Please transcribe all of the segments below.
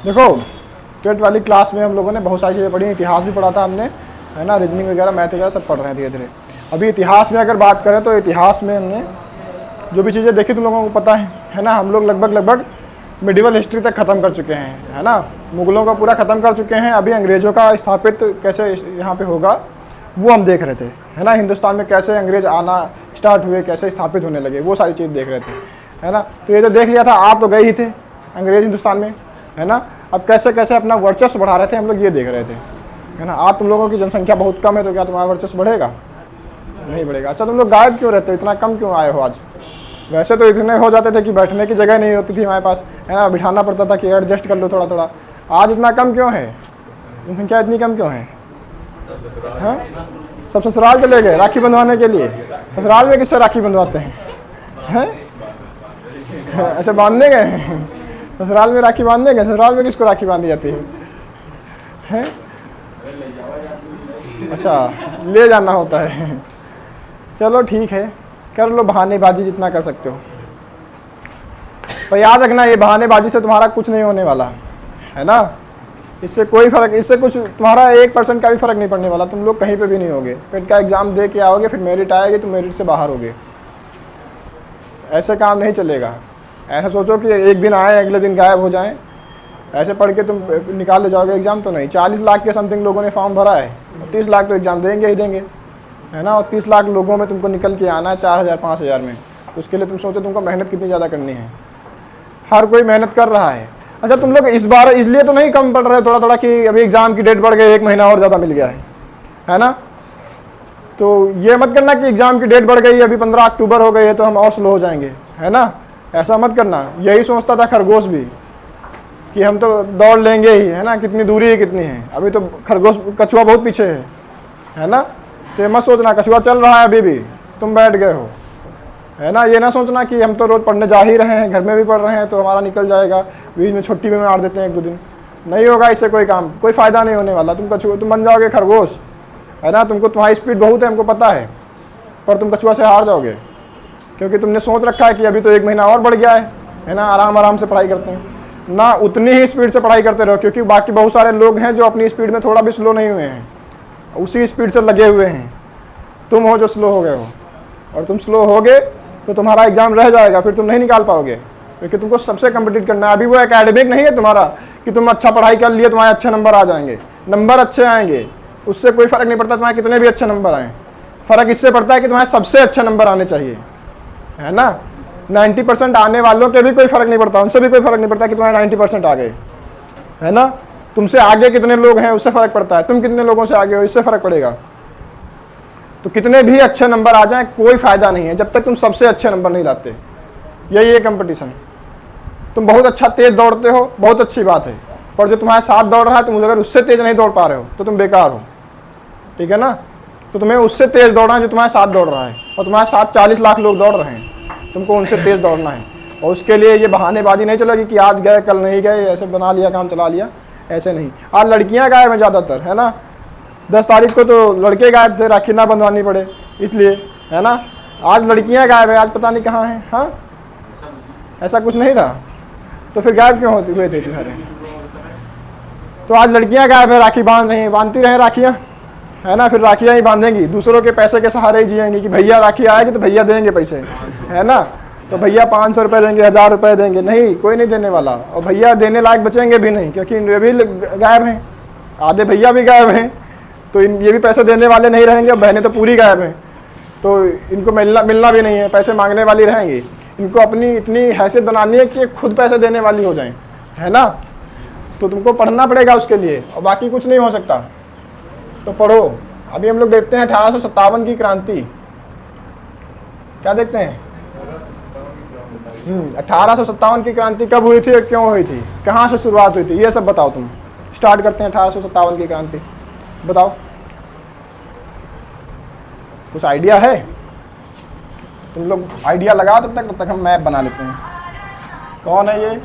देखो 12th वाली class में हम लोगों ने बहुत सारी चीज़ें पढ़ी, इतिहास भी पढ़ा था हमने, है ना, रीजनिंग वगैरह, मैथ वगैरह सब पढ़ रहे हैं धीरे धीरे। अभी इतिहास में अगर बात करें तो इतिहास में हमने जो भी चीज़ें देखी तुम लोगों को पता है ना, हम लोग लगभग मिडिवल हिस्ट्री तक ख़त्म कर चुके हैं, है ना, मुग़लों का पूरा ख़त्म कर चुके हैं। अभी अंग्रेज़ों का स्थापित कैसे यहाँ पे होगा वो हम देख रहे थे, है ना, हिंदुस्तान में कैसे अंग्रेज़ आना स्टार्ट हुए, कैसे स्थापित होने लगे, वो सारी चीज़ देख रहे थे, है ना। तो ये तो देख लिया था, आप तो गए ही थे अंग्रेज़ हिंदुस्तान में, है ना। अब कैसे कैसे अपना वर्चस्व बढ़ा रहे थे हम लोग, ये देख रहे थे, है ना। आज तुम लोगों की जनसंख्या बहुत कम है तो क्या तुम्हारा वर्चस्व बढ़ेगा? नहीं बढ़ेगा। अच्छा, तुम लोग गायब क्यों रहते हो, इतना कम क्यों आए हो आज? वैसे तो इतने हो जाते थे कि बैठने की जगह नहीं होती थी हमारे पास, है ना, बिठाना पड़ता था कि एडजस्ट कर लो थोड़ा थोड़ा। आज इतना कम क्यों है, जनसंख्या इतनी कम क्यों है? हाँ, सब ससुराल चले गए राखी बंधवाने के लिए। ससुराल में किससे राखी बंधवाते हैं? अच्छा, बांधने गए हैं ससुराल में, राखी बांधने गए। ससुराल में किसको राखी बांधी जाती है? अच्छा, ले जाना होता है। चलो ठीक है, कर लो बहानेबाजी जितना कर सकते हो, पर याद रखना ये बहानेबाजी से तुम्हारा कुछ नहीं होने वाला, है ना। इससे कोई फ़र्क, इससे कुछ तुम्हारा 1% का भी फ़र्क नहीं पड़ने वाला। तुम लोग कहीं पे भी नहीं होगे, पेट का एग्ज़ाम दे के आओगे, फिर मेरिट आएगी तो मेरिट से बाहर होगे। ऐसे काम नहीं चलेगा। ऐसा सोचो कि एक दिन आए अगले दिन गायब हो जाएं, ऐसे पढ़ के तुम निकाल ले जाओगे एग्ज़ाम तो नहीं। 40 लाख के समथिंग लोगों ने फॉर्म भरा है, 30 लाख तो एग्ज़ाम देंगे ही देंगे, है ना। और 30 लाख लोगों में तुमको निकल के आना है 4000 5000 में। उसके लिए तुम सोचो तुमको मेहनत कितनी ज़्यादा करनी है। हर कोई मेहनत कर रहा है। अच्छा, तुम लोग इस बार इसलिए तो नहीं कम पढ़ रहे थोड़ा थोड़ा कि अभी एग्ज़ाम की डेट बढ़ गई, 1 महीना और ज़्यादा मिल गया है ना। तो ये मत करना कि एग्ज़ाम की डेट बढ़ गई, अभी 15 अक्टूबर हो गई है तो हम और स्लो हो जाएंगे, है ना। ऐसा मत करना। यही सोचता था खरगोश भी कि हम तो दौड़ लेंगे ही, है ना, कितनी दूरी है कितनी है। अभी तो खरगोश, कछुआ बहुत पीछे है ना। तो मत सोचना कछुआ चल रहा है अभी भी, तुम बैठ गए हो, है ना। ये ना सोचना कि हम तो रोज़ पढ़ने जा ही रहे हैं, घर में भी पढ़ रहे हैं तो हमारा निकल जाएगा, बीच में छुट्टी में मार देते हैं 1-2 दिन। नहीं होगा इससे कोई काम, कोई फ़ायदा नहीं होने वाला। तुम कछुआ, तुम बन जाओगे खरगोश, है ना। तुमको, तुम्हारी स्पीड बहुत है हमको पता है, पर तुम कछुआ से हार जाओगे क्योंकि तुमने सोच रखा है कि अभी तो 1 महीना और बढ़ गया है ना, आराम आराम से पढ़ाई करते हैं ना। उतनी ही स्पीड से पढ़ाई करते रहो, क्योंकि बाकी बहुत सारे लोग हैं जो अपनी स्पीड में थोड़ा भी स्लो नहीं हुए हैं, उसी स्पीड से लगे हुए हैं। तुम हो जो स्लो हो गए हो, और तुम स्लो होगे तो तुम्हारा एग्ज़ाम रह जाएगा, फिर तुम नहीं निकाल पाओगे, क्योंकि तुमको सबसे कम्पिटिट करना है। अभी वो एकेडमिक नहीं है तुम्हारा कि तुम अच्छा पढ़ाई कर लिए तुम्हारे अच्छे नंबर आ जाएंगे। नंबर अच्छे आएंगे, उससे कोई फ़र्क नहीं पड़ता तुम्हारे कितने भी अच्छे नंबर आएँ। फ़र्क इससे पड़ता है कि तुम्हारे सबसे अच्छे नंबर आने चाहिए, है ना। 90% आने वालों के भी कोई फ़र्क नहीं पड़ता, उनसे भी कोई फ़र्क नहीं पड़ता कि तुम्हारे 90% आ गए, है ना। तुमसे आगे कितने लोग हैं उससे फ़र्क पड़ता है, तुम कितने लोगों से आगे हो इससे फ़र्क पड़ेगा। तो कितने भी अच्छे नंबर आ जाएं कोई फ़ायदा नहीं है जब तक तुम सबसे अच्छे नंबर नहीं लाते। यही है कंपटीशन। तुम बहुत अच्छा तेज़ दौड़ते हो, बहुत अच्छी बात है, पर जो तुम्हारे साथ दौड़ रहा है तुम अगर उससे तेज़ नहीं दौड़ पा रहे हो तो तुम बेकार हो, ठीक है ना। तो तुम्हें उससे तेज़ दौड़ना है जो तुम्हारे साथ दौड़ रहा है, और तुम्हारे साथ 40 लाख लोग दौड़ रहे हैं, तुमको उनसे तेज़ दौड़ना है। और उसके लिए ये बहानेबाजी नहीं चलेगी कि आज गए कल नहीं गए, ऐसे बना लिया काम चला लिया, ऐसे नहीं। आज लड़कियां गायब हैं ज़्यादातर, है ना। 10 तारीख को तो लड़के गायब थे, राखी ना बंधवानी पड़े इसलिए, है ना। आज लड़कियां गायब है, आज पता नहीं कहाँ हैं। हाँ, ऐसा कुछ नहीं था तो फिर गायब क्यों होते हुए थे तुम्हारे? तो आज लड़कियां गायब है, राखी बांध रही हैं, बांधती रहें राखियाँ, है ना। फिर राखियाँ ही बांधेंगी, दूसरों के पैसे के सहारे ही जिएंगी कि भैया राखी आएगी तो भैया देंगे पैसे, है ना। तो भैया 500 रुपये देंगे, 1000 रुपये देंगे, नहीं, कोई नहीं देने वाला। और भैया देने लायक बचेंगे भी नहीं, क्योंकि ये भी गायब हैं, आधे भैया भी गायब हैं, तो ये भी पैसे देने वाले नहीं रहेंगे। बहनें तो पूरी गायब हैं, तो इनको मिलना भी नहीं है, पैसे मांगने वाली रहेंगी। इनको अपनी इतनी हैसियत बनानी है कि खुद पैसे देने वाली हो जाएं, है ना। तो तुमको पढ़ना पड़ेगा उसके लिए, और बाकी कुछ नहीं हो सकता। तो पढ़ो। अभी हम लोग देखते हैं 1857 की क्रांति। क्या देखते हैं? 1857 की क्रांति कब हुई थी और क्यों हुई थी, कहाँ से शुरुआत हुई थी, ये सब बताओ। तुम स्टार्ट करते हैं 1857 की क्रांति, बताओ। कुछ आइडिया है? तुम लोग आइडिया लगाओ तब तक हम मैप बना लेते हैं। कौन है ये?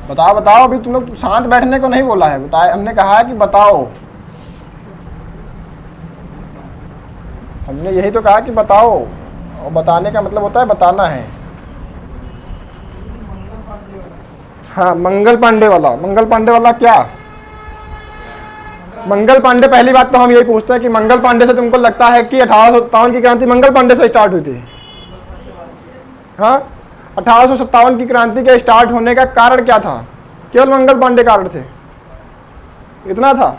बताओ बताओ, अभी तुम लोग शांत बैठने को नहीं बोला है, बताए हमने कहा है कि बताओ, हमने यही तो कहा कि बताओ, और बताने का मतलब होता है बताना है। हाँ, मंगल पांडे वाला, मंगल पांडे वाला क्या? मंगल पांडे, पहली बात तो हम यही पूछते हैं कि मंगल पांडे से तुमको लगता है कि 1857 की क्रांति मंगल पांडे से स्टार्ट हुई थी? हाँ, 1857 की क्रांति के स्टार्ट होने का कारण क्या था? केवल मंगल पांडे कारण थे, इतना था।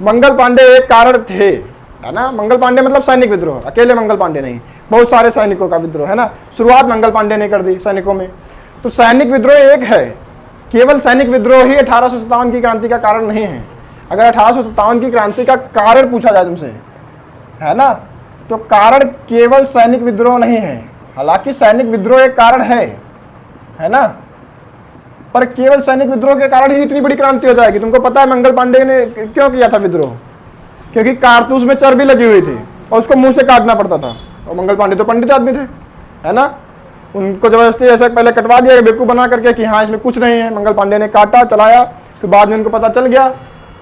मंगल पांडे एक कारण थे, है ना। मंगल पांडे मतलब सैनिक विद्रोह, अकेले मंगल पांडे नहीं, बहुत सारे सैनिकों का विद्रोह, है ना। शुरुआत मंगल पांडे ने कर दी सैनिकों में, तो सैनिक विद्रोह एक है, केवल सैनिक विद्रोह ही 1857 की क्रांति का कारण नहीं है। अगर 1857 की क्रांति का कारण पूछा जाए तुमसे, है ना, तो कारण केवल सैनिक विद्रोह नहीं है। हालांकि सैनिक विद्रोह एक कारण है ना, पर केवल सैनिक विद्रोह के कारण ही इतनी बड़ी क्रांति हो जाएगी। तुमको पता है मंगल पांडे ने क्यों किया था विद्रोह? क्योंकि कारतूस में चर्बी लगी हुई थी और उसको मुंह से काटना पड़ता था, और मंगल पांडे तो पंडित आदमी थे, है ना। उनको जबरदस्ती ऐसा पहले कटवा दिया बेवकूफ़ बना करके कि हाँ इसमें कुछ नहीं है। मंगल पांडे ने काटा, चलाया, फिर बाद में उनको पता चल गया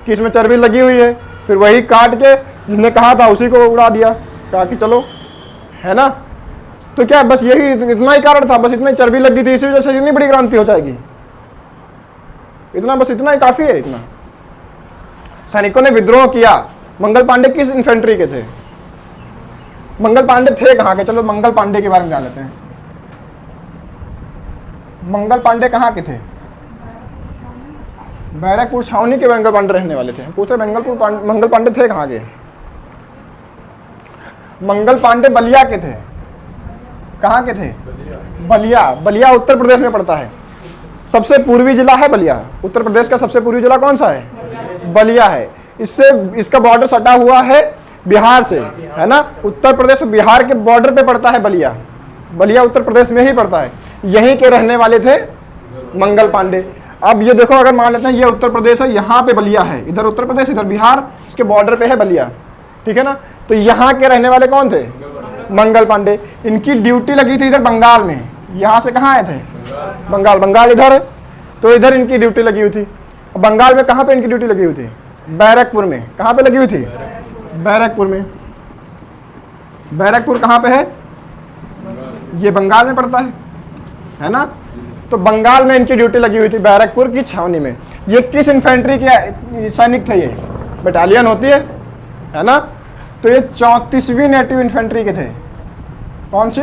कि इसमें चर्बी लगी हुई है, फिर वही काट के जिसने कहा था उसी को उड़ा दिया, कहा कि चलो, है ना। तो क्या बस यही इतना ही कारण था? बस इतनी चर्बी लगी थी, इसी वजह से इतनी बड़ी क्रांति हो जाएगी? इतना, बस इतना ही काफी है। इतना सैनिकों ने विद्रोह किया। मंगल पांडे किस इन्फेंट्री के थे? मंगल पांडे थे कहाँ के? चलो मंगल पांडे के बारे में जान लेते हैं। मंगल पांडे कहाँ के थे? बैरकपुर छावनी के मंगल पांडे रहने वाले थे। पूछ रहे मंगल पांडे थे कहाँ के? मंगल पांडे बलिया के थे। कहाँ के थे? बलिया। बलिया उत्तर प्रदेश में पड़ता है, सबसे पूर्वी जिला है बलिया। उत्तर प्रदेश का सबसे पूर्वी जिला कौन सा है? बलिया है। इससे इसका बॉर्डर सटा हुआ है बिहार से, है ना। उत्तर प्रदेश और बिहार के बॉर्डर पे पड़ता है बलिया। बलिया उत्तर प्रदेश में ही पड़ता है। यहीं के रहने वाले थे मंगल पांडे। अब ये देखो, अगर मान लेते हैं ये उत्तर प्रदेश है, यहाँ पे बलिया है, इधर उत्तर प्रदेश इधर बिहार, इसके बॉर्डर पे है बलिया, ठीक है ना। तो यहाँ के रहने वाले कौन थे? मंगल पांडे। इनकी ड्यूटी लगी थी इधर बंगाल में। यहाँ से कहाँ आए थे? बंगाल। बंगाल इधर है, तो इधर इनकी ड्यूटी लगी हुई थी। बंगाल में कहाँ पे इनकी ड्यूटी लगी हुई थी? बैरकपुर में। कहाँ पे लगी हुई थी? बैरकपुर में। बैरकपुर कहाँ पे है? ये बंगाल में पड़ता है ना। तो बंगाल में इनकी ड्यूटी लगी हुई थी, बैरकपुर की छावनी में। ये किस इन्फेंट्री के सैनिक थे? ये बटालियन होती है ना। तो ये 34वीं नेटिव इन्फेंट्री के थे। कौन सी?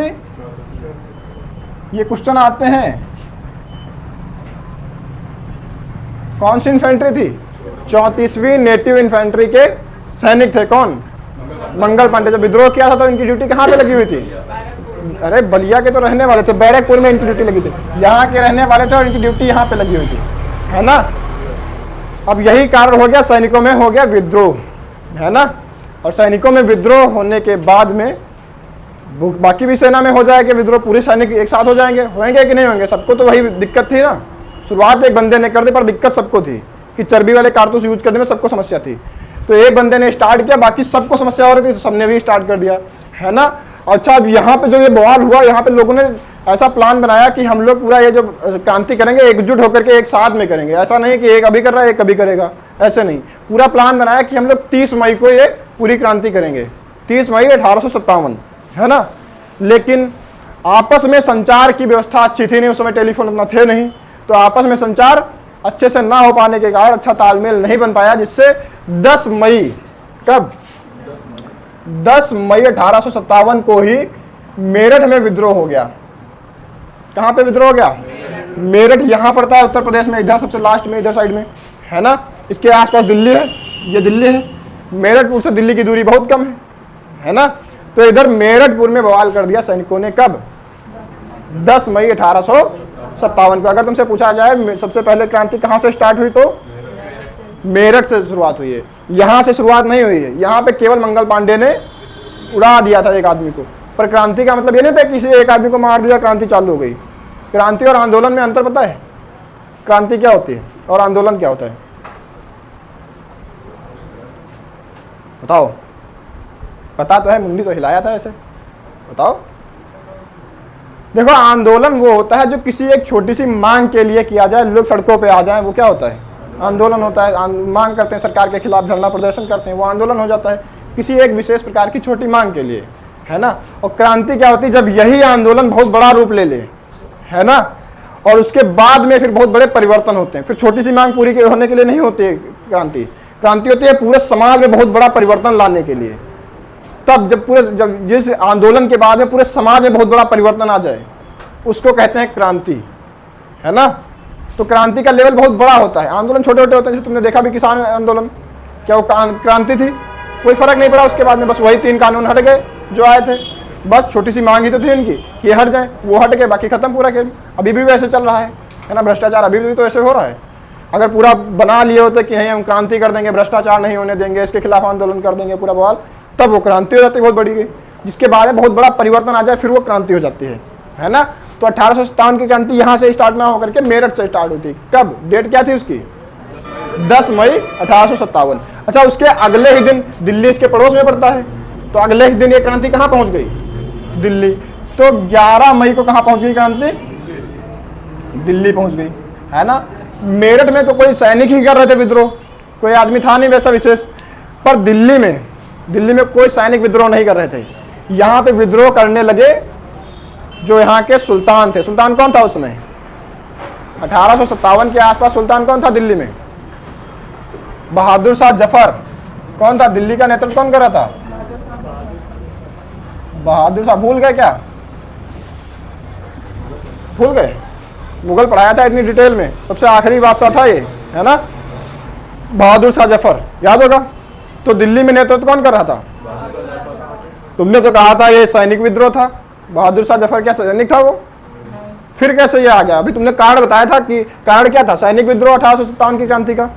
ये क्वेश्चन आते हैं, कौन सी इन्फेंट्री थी? 34वीं नेटिव इन्फेंट्री के सैनिक थे। कौन? मंगल पांडे। जब विद्रोह किया था तो इनकी ड्यूटी कहाँ पे लगी हुई थी? अरे बलिया के तो रहने वाले थे, बैरकपुर में इनकी ड्यूटी लगी थी। यहाँ के रहने वाले थे और इनकी ड्यूटी यहाँ पे लगी हुई थी, है ना। अब यही कारण हो गया, सैनिकों में हो गया विद्रोह, है ना। और सैनिकों में विद्रोह होने के बाद में बाकी भी सेना में हो जाएगा विद्रोह, पूरे सैनिक एक साथ हो जाएंगे। होंगे कि नहीं होंगे? सबको तो वही दिक्कत थी ना। शुरुआत एक बंदे ने कर दी, पर दिक्कत सबको थी कि चर्बी वाले कारतूस यूज करने में सबको समस्या थी। तो एक बंदे ने स्टार्ट किया, बाकी सबको समस्या हो रही थी, तो सबने भी स्टार्ट कर दिया, है ना। अच्छा, अब यहाँ पे जो ये बवाल हुआ, यहाँ पे लोगों ने ऐसा प्लान बनाया कि हम लोग पूरा ये जो क्रांति करेंगे एकजुट होकर के एक साथ में करेंगे। ऐसा नहीं कि एक अभी कर रहा है एक कभी करेगा, ऐसे नहीं। पूरा प्लान बनाया कि हम लोग 30 मई को ये पूरी क्रांति करेंगे, 30 मई 1857, है ना। लेकिन आपस में संचार की व्यवस्था अच्छी थी नहीं, उस समय टेलीफोन उतना थे नहीं, तो आपस में संचार अच्छे से ना हो पाने के कारण अच्छा तालमेल नहीं बन पाया, जिससे 10 मई, कब? 10 मई 1857 को ही मेरठ में विद्रोह हो गया। कहाँ पे विद्रोह हो गया? मेरठ। यहाँ पड़ता है उत्तर प्रदेश में, इधर सबसे लास्ट में, इधर साइड में, है ना। इसके आसपास दिल्ली है, ये दिल्ली है। मेरठपुर से दिल्ली की दूरी बहुत कम है ना। तो इधर मेरठपुर में बवाल कर दिया सैनिकों ने। कब? 10 मई 1857 को। अगर तुमसे पूछा जाए सबसे पहले क्रांति कहाँ से स्टार्ट हुई, तो मेरठ से शुरुआत हुई है। यहाँ से शुरुआत नहीं हुई है, यहाँ पे केवल मंगल पांडे ने उड़ा दिया था एक आदमी को। पर क्रांति का मतलब ये नहीं था किसी एक आदमी को मार दिया क्रांति चालू हो गई। क्रांति और आंदोलन में अंतर पता है? क्रांति क्या होती है और आंदोलन क्या होता है? बताओ। पता तो है, मुंडी तो हिलाया था ऐसे, बताओ। देखो आंदोलन वो होता है जो किसी एक छोटी सी मांग के लिए किया जाए, लोग सड़कों पे आ जाएं, वो क्या होता है? आंदोलन होता है। मांग करते हैं सरकार के खिलाफ, धरना प्रदर्शन करते हैं, वो आंदोलन हो जाता है किसी एक विशेष प्रकार की छोटी मांग के लिए, है ना। और क्रांति क्या होती है? जब यही आंदोलन बहुत बड़ा रूप ले ले, है ना, और उसके बाद में फिर बहुत बड़े परिवर्तन होते हैं। फिर छोटी सी मांग पूरी होने के लिए नहीं होती है क्रांति। क्रांति होती है पूरे समाज में बहुत बड़ा परिवर्तन लाने के लिए। तब जब जिस आंदोलन के बाद में पूरे समाज में बहुत बड़ा परिवर्तन आ जाए, उसको कहते हैं क्रांति, है ना। तो क्रांति का लेवल बहुत बड़ा होता है। आंदोलन छोटे छोटे होते हैं, जैसे तुमने देखा भी किसान आंदोलन, क्या वो क्रांति थी? कोई फर्क नहीं पड़ा उसके बाद में, बस वही 3 कानून हट गए जो आए थे, बस छोटी सी मांग ही तो थी इनकी कि ये हट जाए, वो हट गए, बाकी खत्म पूरा खेल। अभी भी वैसे चल रहा है ना, भ्रष्टाचार अभी भी तो ऐसे हो रहा है। अगर पूरा बना लिए होते कि नहीं हम क्रांति कर देंगे, भ्रष्टाचार नहीं होने देंगे, इसके खिलाफ आंदोलन कर देंगे पूरा बवाल, तब वो क्रांति हो जाती है बहुत बड़ी गई, जिसके बाद में बहुत बड़ा परिवर्तन आ जाए, फिर वो क्रांति हो जाती है ना। तो 1857 की क्रांति यहाँ से स्टार्ट ना होकर के मेरठ से स्टार्ट होती। कब? डेट क्या थी उसकी? 10 मई 1857। अच्छा, उसके अगले ही दिन दिल्ली इसके पड़ोस में पड़ता है, तो अगले ही दिन ये क्रांति कहाँ पहुँच गई? दिल्ली। तो 11 मई को कहाँ पहुँच गई क्रांति? दिल्ली पहुँच गई, है ना। मेरठ में तो कोई सैनिक ही कर रहे थे विद्रोह, कोई आदमी था नहीं वैसा विशेष, पर दिल्ली में कोई सैनिक विद्रोह नहीं कर रहे थे। यहाँ पे विद्रोह करने लगे जो यहाँ के सुल्तान थे। सुल्तान कौन था उस समय? 1857 के आसपास सुल्तान कौन था दिल्ली में? बहादुर शाह जफर। कौन था दिल्ली का नेतृत्व? कौन कर रहा था? बहादुर शाह। भूल गए क्या? भूल गए? मुगल पढ़ाया था इतनी डिटेल में, सबसे आखिरी बादशाह था ये, है ना, बहादुर शाह जफर, याद होगा। तो दिल्ली में नेतृत्व कौन कर रहा था? तुमने तो कहा था ये सैनिक विद्रोह था। बहादुर शाह जफर क्या सैनिक था वो? फिर कैसे ये आ गया? अभी तुमने कारण बताया था कि कारण क्या था? सैनिक विद्रोह 1857 की क्रांति का।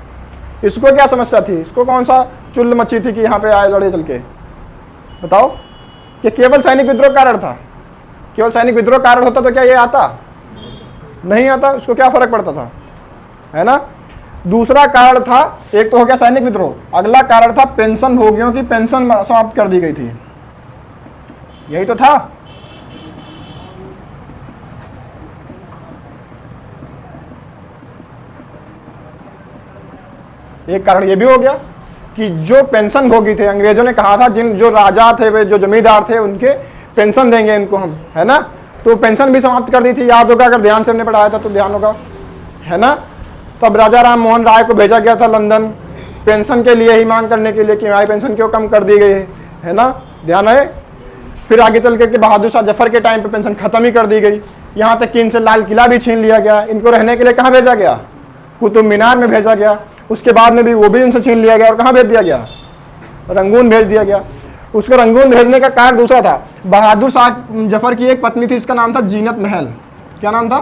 इसको क्या समस्या थी? इसको कौन सा चुल्ल मची थी कि यहाँ पे आए लड़े चल के? बताओ। कि केवल सैनिक विद्रोह कारण था? केवल सैनिक विद्रोह कारण होता तो क्या ये आता? नहीं आता। उसको क्या फर्क पड़ता था, है ना। दूसरा कारण था, एक तो हो गया सैनिक विद्रोह, अगला कारण था पेंशन भोगियों की पेंशन समाप्त कर दी गई थी, यही तो था। एक कारण ये भी हो गया कि जो पेंशन भोगी थे, अंग्रेजों ने कहा था जो राजा थे, वे जो जमींदार थे, उनके पेंशन देंगे इनको हम, है ना। तो पेंशन भी समाप्त कर दी थी, याद होगा, अगर ध्यान से हमने पढ़ाया था तो ध्यान होगा, है ना। तब राजा राम मोहन राय को भेजा गया था लंदन पेंशन के लिए ही मांग करने के लिए कि हमारी पेंशन क्यों कम कर दी गई है ना, ध्यान है। फिर आगे चल के बहादुर शाह जफर के टाइम पे पेंशन खत्म ही कर दी गई। यहाँ तक कि इनसे लाल किला भी छीन लिया गया। इनको रहने के लिए कहाँ भेजा गया? कुतुब मीनार में भेजा गया। उसके बाद में भी वो भी इनसे छीन लिया गया और कहाँ भेज दिया गया? रंगून भेज दिया गया। उसको रंगून भेजने का कारण दूसरा था। बहादुर शाह जफर की एक पत्नी थी, इसका नाम था जीनत महल। क्या नाम था?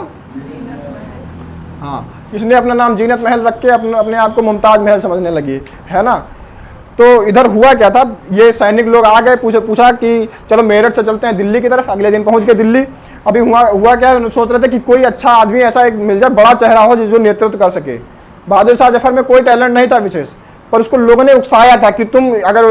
हाँ, इसने अपना नाम जीनत महल रख के अपने आप को मुमताज महल समझने लगी, है ना। तो इधर हुआ क्या था, ये सैनिक लोग आ गए, पूछा कि चलो मेरठ से चलते हैं दिल्ली की तरफ। अगले दिन पहुंच गए दिल्ली। अभी हुआ क्या, सोच रहे थे कि कोई अच्छा आदमी ऐसा एक मिल जाए, बड़ा चेहरा हो जो नेतृत्व कर सके। बहादुर शाह जफर में कोई टैलेंट नहीं था विशेष, पर उसको लोगों ने उकसाया था कि तुम अगर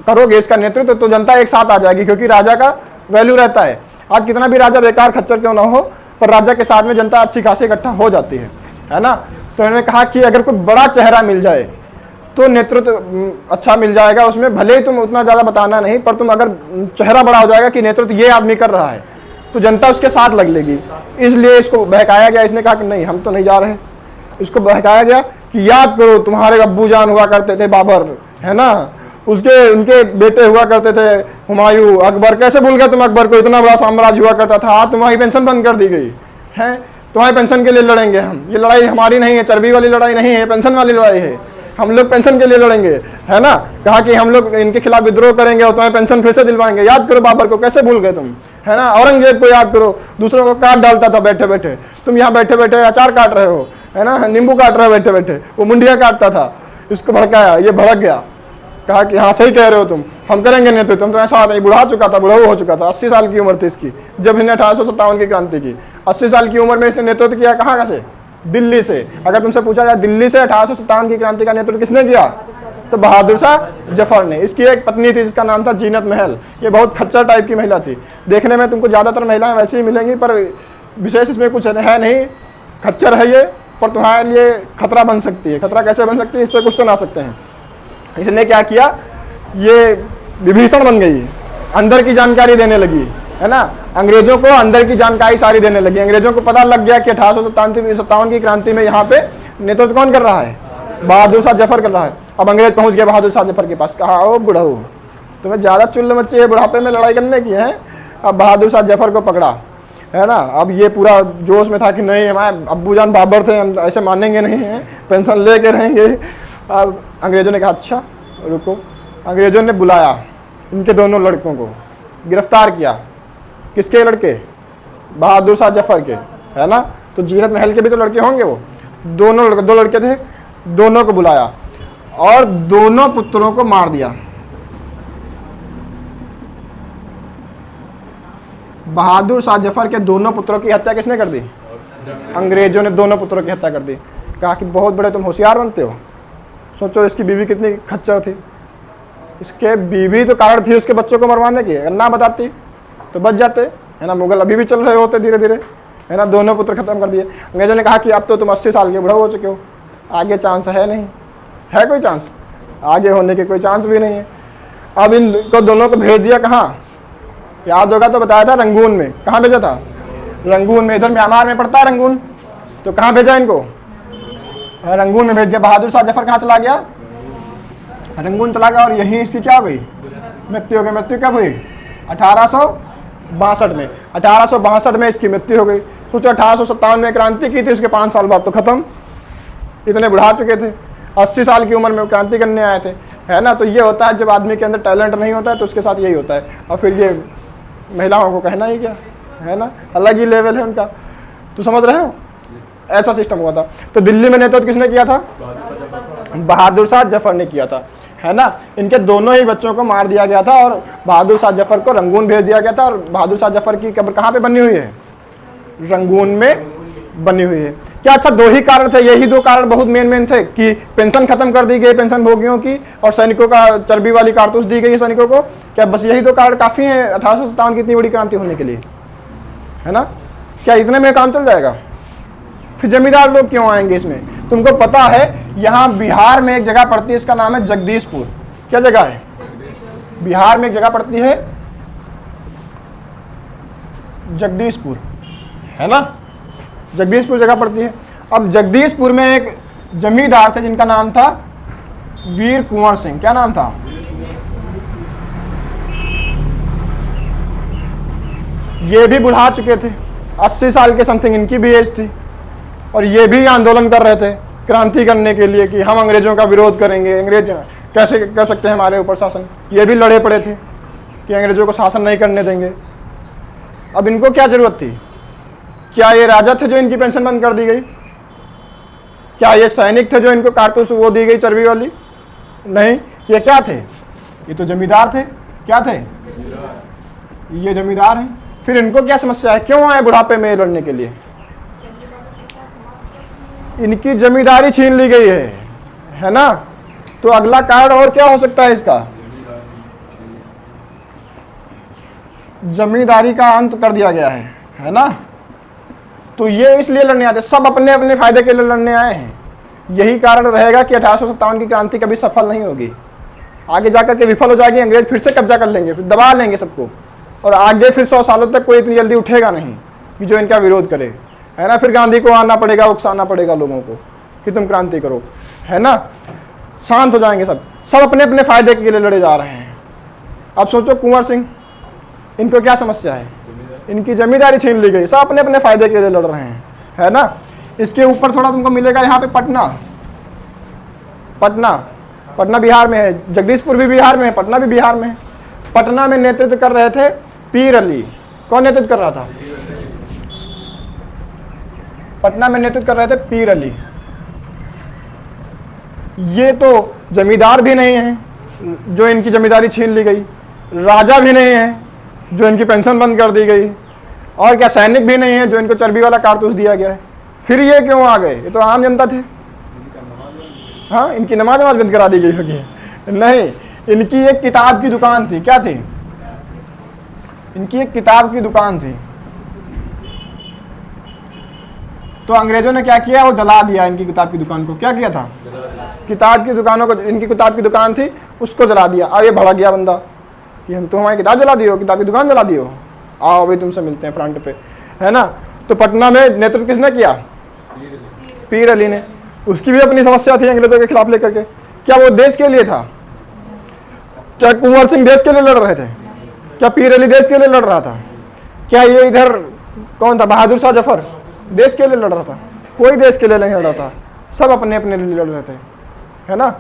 करोगे इसका नेतृत्व तो जनता एक साथ आ जाएगी, क्योंकि राजा का वैल्यू रहता है। आज कितना भी राजा बेकार खच्चर क्यों ना हो, पर राजा के साथ में जनता अच्छी खासी इकट्ठा हो जाती है ना। तो उन्होंने कहा कि अगर कोई बड़ा चेहरा मिल जाए तो नेतृत्व अच्छा मिल जाएगा उसमें, भले ही तुम उतना ज़्यादा बताना नहीं, पर तुम अगर चेहरा बड़ा हो जाएगा कि नेतृत्व ये आदमी कर रहा है तो जनता उसके साथ लग लेगी। इसलिए इसको बहकाया गया। इसने कहा कि नहीं, हम तो नहीं जा रहे। इसको बहकाया गया कि याद करो तुम्हारे अब्बू जान हुआ करते थे बाबर, है ना, उनके बेटे हुआ करते थे हुमायूं, अकबर। कैसे भूल गए तुम अकबर को? इतना बड़ा साम्राज्य हुआ करता था। आज तुम्हारी पेंशन बंद कर दी गई है, तुम्हारी पेंशन के लिए लड़ेंगे हम। ये लड़ाई हमारी नहीं है, चर्बी वाली लड़ाई नहीं है, पेंशन वाली लड़ाई है। हम लोग पेंशन के लिए लड़ेंगे, है ना। कहा कि हम लोग इनके खिलाफ विद्रोह करेंगे और तुम्हें पेंशन फिर से दिलवाएंगे। याद करो बाबर को, कैसे भूल गए तुम, है ना। औरंगजेब को याद करो, दूसरों को काट डालता था बैठे बैठे। तुम यहाँ बैठे बैठे अचार काट रहे हो, है ना, नींबू काट रहे हो बैठे बैठे। वो मुंडिया काटता था, इसको भड़काया, ये भड़क गया। कहा कि हाँ सही कह रहे हो तुम, हम करेंगे नेतृत्व। तुम तो ऐसा नहीं, बुढ़ा चुका था, बुढ़ा हो चुका था, 80 साल की उम्र थी इसकी जब इन्हें 1857 की क्रांति की। 80 साल की उम्र में इसने नेतृत्व किया। कहाँ से? दिल्ली से। अगर तुमसे पूछा जाए दिल्ली से 1857 की क्रांति का नेतृत्व किसने किया? तो बहादुर शाह जफर ने, इसकी एक पत्नी थी जिसका नाम था जीनत महल। ये बहुत खच्चर टाइप की महिला थी। देखने में तुमको ज़्यादातर महिलाएं वैसी ही मिलेंगी, पर विशेष इसमें कुछ है नहीं, खच्चर है ये, पर तुम्हारे लिए खतरा बन सकती है। खतरा कैसे बन सकती है, इससे क्वेश्चन आ सकते हैं। इसने क्या किया, ये विभीषण बन गई, अंदर की जानकारी देने लगी, है ना, अंग्रेजों को अंदर की जानकारी सारी देने लगी। अंग्रेजों को पता लग गया कि 1857 की क्रांति में यहाँ पे नेतृत्व कौन कर रहा है, बहादुर शाह जफर कर रहा है। अब अंग्रेज पहुंच गए बहादुर शाह जफर के पास, कहा ओ बुढ़ऊ तुम्हें ज़्यादा चुल्ल मच्ची है, बुढ़ापे में लड़ाई करने की है। अब बहादुर शाह जफर को पकड़ा, है ना। अब ये पूरा जोश में था कि नहीं, हमारे अब्बूजान बाबर थे, हम ऐसे मानेंगे नहीं हैं, पेंशन ले के रहेंगे। अब अंग्रेजों ने कहा अच्छा रुको। अंग्रेजों ने बुलाया इनके दोनों लड़कों को, गिरफ्तार किया। किसके लड़के, बहादुर शाह जफर के, है ना। तो जीनत महल के भी तो लड़के होंगे, वो दोनों लड़के, दो लड़के थे, दोनों को बुलाया और दोनों पुत्रों को मार दिया। बहादुर शाह जफर के दोनों पुत्रों की हत्या किसने कर दी, अंग्रेजों ने दोनों पुत्रों की हत्या कर दी। कहा कि बहुत बड़े तुम होशियार बनते हो। सोचो इसकी बीवी कितनी खच्चर थी, इसके बीवी तो कारण थी उसके बच्चों को मरवाने की, अगर ना बताती तो बच जाते, है ना। मुगल अभी भी चल रहे होते धीरे धीरे, है ना। दोनों पुत्र खत्म कर दिए। अंग्रेजों ने कहा कि अब तो तुम 80 साल के बुढ़ा हो चुके हो, आगे चांस है नहीं, है कोई चांस, आगे होने के कोई चांस भी नहीं है। अब इनको दोनों को भेज दिया कहाँ, याद होगा तो बताया था रंगून में। कहाँ भेजा था, रंगून में, इधर म्यांमार में पड़ता है रंगून, तो कहाँ भेजा इनको, रंगून में भेज दिया। बहादुर शाह जफर कहाँ चला गया, रंगून चला गया, और यहीं इसकी क्या हो गई, मृत्यु हो गई। मृत्यु कब हुई, 1862 में। 1862 में इसकी मृत्यु हो गई। सोचो 1857 में क्रांति की थी, उसके 5 साल बाद तो खत्म, इतने बुढ़ा चुके थे, 80 साल की उम्र में क्रांति करने आए थे, है ना। तो ये होता है जब आदमी के अंदर टैलेंट नहीं होता है तो उसके साथ यही होता है। और फिर ये महिलाओं को कहना ही क्या, है ना, अलग ही लेवल है उनका। तो समझ रहे हो, ऐसा सिस्टम हुआ था। तो दिल्ली में नेतृत्व किसने किया था, बहादुर शाह जफर ने किया था, है ना। इनके दोनों ही बच्चों को मार दिया गया था और बहादुर शाह जफर को रंगून भेज दिया गया था। और बहादुर शाह जफर की कब्र कहाँ पे बनी हुई है, रंगून में बनी हुई है। क्या अच्छा 2 ही कारण थे, यही 2 कारण बहुत मेन थे कि पेंशन खत्म कर दी गई पेंशन भोगियों की, और सैनिकों का चर्बी वाली कारतूस दी गई सैनिकों को। क्या बस यही 2 कारण काफ़ी हैं 1857 की इतनी बड़ी क्रांति होने के लिए, है ना। क्या इतने में काम चल जाएगा, फिर जमींदार लोग क्यों आएंगे इसमें। तुमको पता है यहाँ बिहार में एक जगह पड़ती है, इसका नाम है जगदीशपुर। क्या जगह है, बिहार में एक जगह पड़ती है जगदीशपुर, है ना, जगदीशपुर जगह पड़ती है। अब जगदीशपुर में एक जमींदार थे जिनका नाम था वीर कुंवर सिंह। क्या नाम था, ये भी बुढ़ा चुके थे, 80 साल के समथिंग इनकी भी एज थी, और ये भी आंदोलन कर रहे थे क्रांति करने के लिए कि हम अंग्रेजों का विरोध करेंगे, अंग्रेज कैसे कर सकते हैं हमारे ऊपर शासन। ये भी लड़े पड़े थे कि अंग्रेजों को शासन नहीं करने देंगे। अब इनको क्या जरूरत थी, क्या ये राजा थे जो इनकी पेंशन बंद कर दी गई, क्या ये सैनिक थे जो इनको कारतूस वो दी गई चर्बी वाली, नहीं, ये क्या थे, ये तो जमींदार थे। क्या थे, ये जमींदार हैं। फिर इनको क्या समस्या है, क्यों आए बुढ़ापे में लड़ने के लिए, इनकी जमींदारी छीन ली गई है ना। तो अगला कारण और क्या हो सकता है इसका, जमींदारी का अंत कर दिया गया है ना। तो ये इसलिए लड़ने आते, सब अपने अपने फायदे के लिए लड़ने आए हैं। यही कारण रहेगा कि 1857 की क्रांति कभी सफल नहीं होगी, आगे जाकर के विफल हो जाएगी। अंग्रेज फिर से कब्जा कर लेंगे, फिर दबा लेंगे सबको, और आगे फिर 100 सालों तक कोई इतनी जल्दी उठेगा नहीं कि जो इनका विरोध करे, है ना। फिर गांधी को आना पड़ेगा, उकसाना पड़ेगा लोगों को कि तुम क्रांति करो, है ना। शांत हो जाएंगे सब, सब अपने अपने फायदे के लिए लड़े जा रहे हैं। अब सोचो कुंवर सिंह, इनको क्या समस्या है, इनकी जमींदारी छीन ली गई, सब अपने अपने फायदे के लिए लड़ रहे हैं, है ना। इसके ऊपर थोड़ा तुमको मिलेगा यहाँ पे पटना, पटना पटना बिहार में है, जगदीशपुर भी बिहार में है, पटना भी बिहार में है। पटना में नेतृत्व कर रहे थे पीर अली। कौन नेतृत्व कर रहा था, पटना में नेतृत्व कर रहे थे पीर अली। ये तो जमींदार भी नहीं है जो इनकी जमींदारी छीन ली गई, राजा भी नहीं है जो इनकी पेंशन बंद कर दी गई, और क्या सैनिक भी नहीं है जो इनको चर्बी वाला कारतूस दिया गया है। फिर ये क्यों आ गए, ये तो आम जनता थे। हाँ, इनकी नमाज बंद करा दी गई होगी, नहीं, इनकी एक किताब की दुकान थी। क्या थी? इनकी एक किताब की दुकान थी। तो अंग्रेजों ने क्या किया? वो जला दिया इनकी किताब की दुकान को। क्या किया था? किताब की दुकानों को, इनकी किताब की दुकान थी उसको जला दिया। अब ये भड़क गया बंदा कि हम तो हमारी किताब जला दियो, किताब की दुकान जला दियो, आओ भाई तुमसे मिलते हैं फ्रंट पे, है ना। तो पटना में नेतृत्व किसने किया? पीर अली ने। उसकी भी अपनी समस्या थी अंग्रेजों के खिलाफ लेकर के। क्या वो देश के लिए था? क्या कुंवर सिंह देश के लिए लड़ रहे थे? क्या पीर अली देश के लिए लड़ रहा था? क्या ये इधर कौन था, बहादुर शाह जफर देश के लिए लड़ रहा था? कोई देश के लिए नहीं लड़ रहा था, सब अपने अपने लिए लड़ रहे थे, है ना।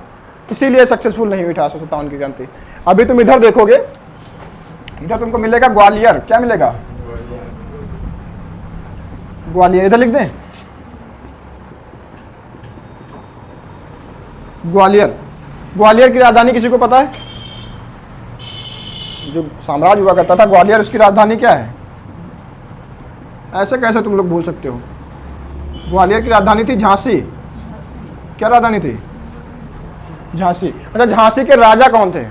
इसीलिए सक्सेसफुल नहीं हुई 1857 की क्रांति। अभी तुम इधर देखोगे, इधर तुमको मिलेगा ग्वालियर। क्या मिलेगा? ग्वालियर। इधर लिख दें ग्वालियर। ग्वालियर की राजधानी किसी को पता है? जो साम्राज्य हुआ करता था ग्वालियर, उसकी राजधानी क्या है? ऐसे कैसे तुम लोग भूल सकते हो? ग्वालियर की राजधानी थी झांसी। क्या राजधानी थी? झांसी। अच्छा, झांसी के राजा कौन थे?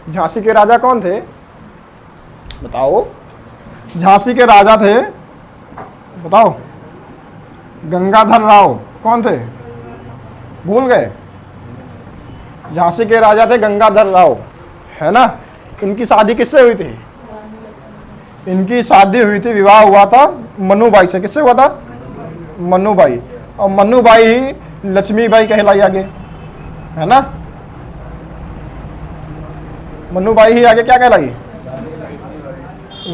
झांसी के राजा कौन थे बताओ? झांसी के राजा थे, बताओ। गंगाधर राव। कौन थे? भूल गए? झांसी के राजा थे गंगाधर राव, है ना। इनकी शादी किससे हुई थी? इनकी शादी हुई थी, विवाह हुआ था मनुबाई से। किससे हुआ था? मनुबाई। और मनुबाई ही लक्ष्मीबाई कहलाई आगे, है ना। मनुबाई ही आगे क्या कहलाई?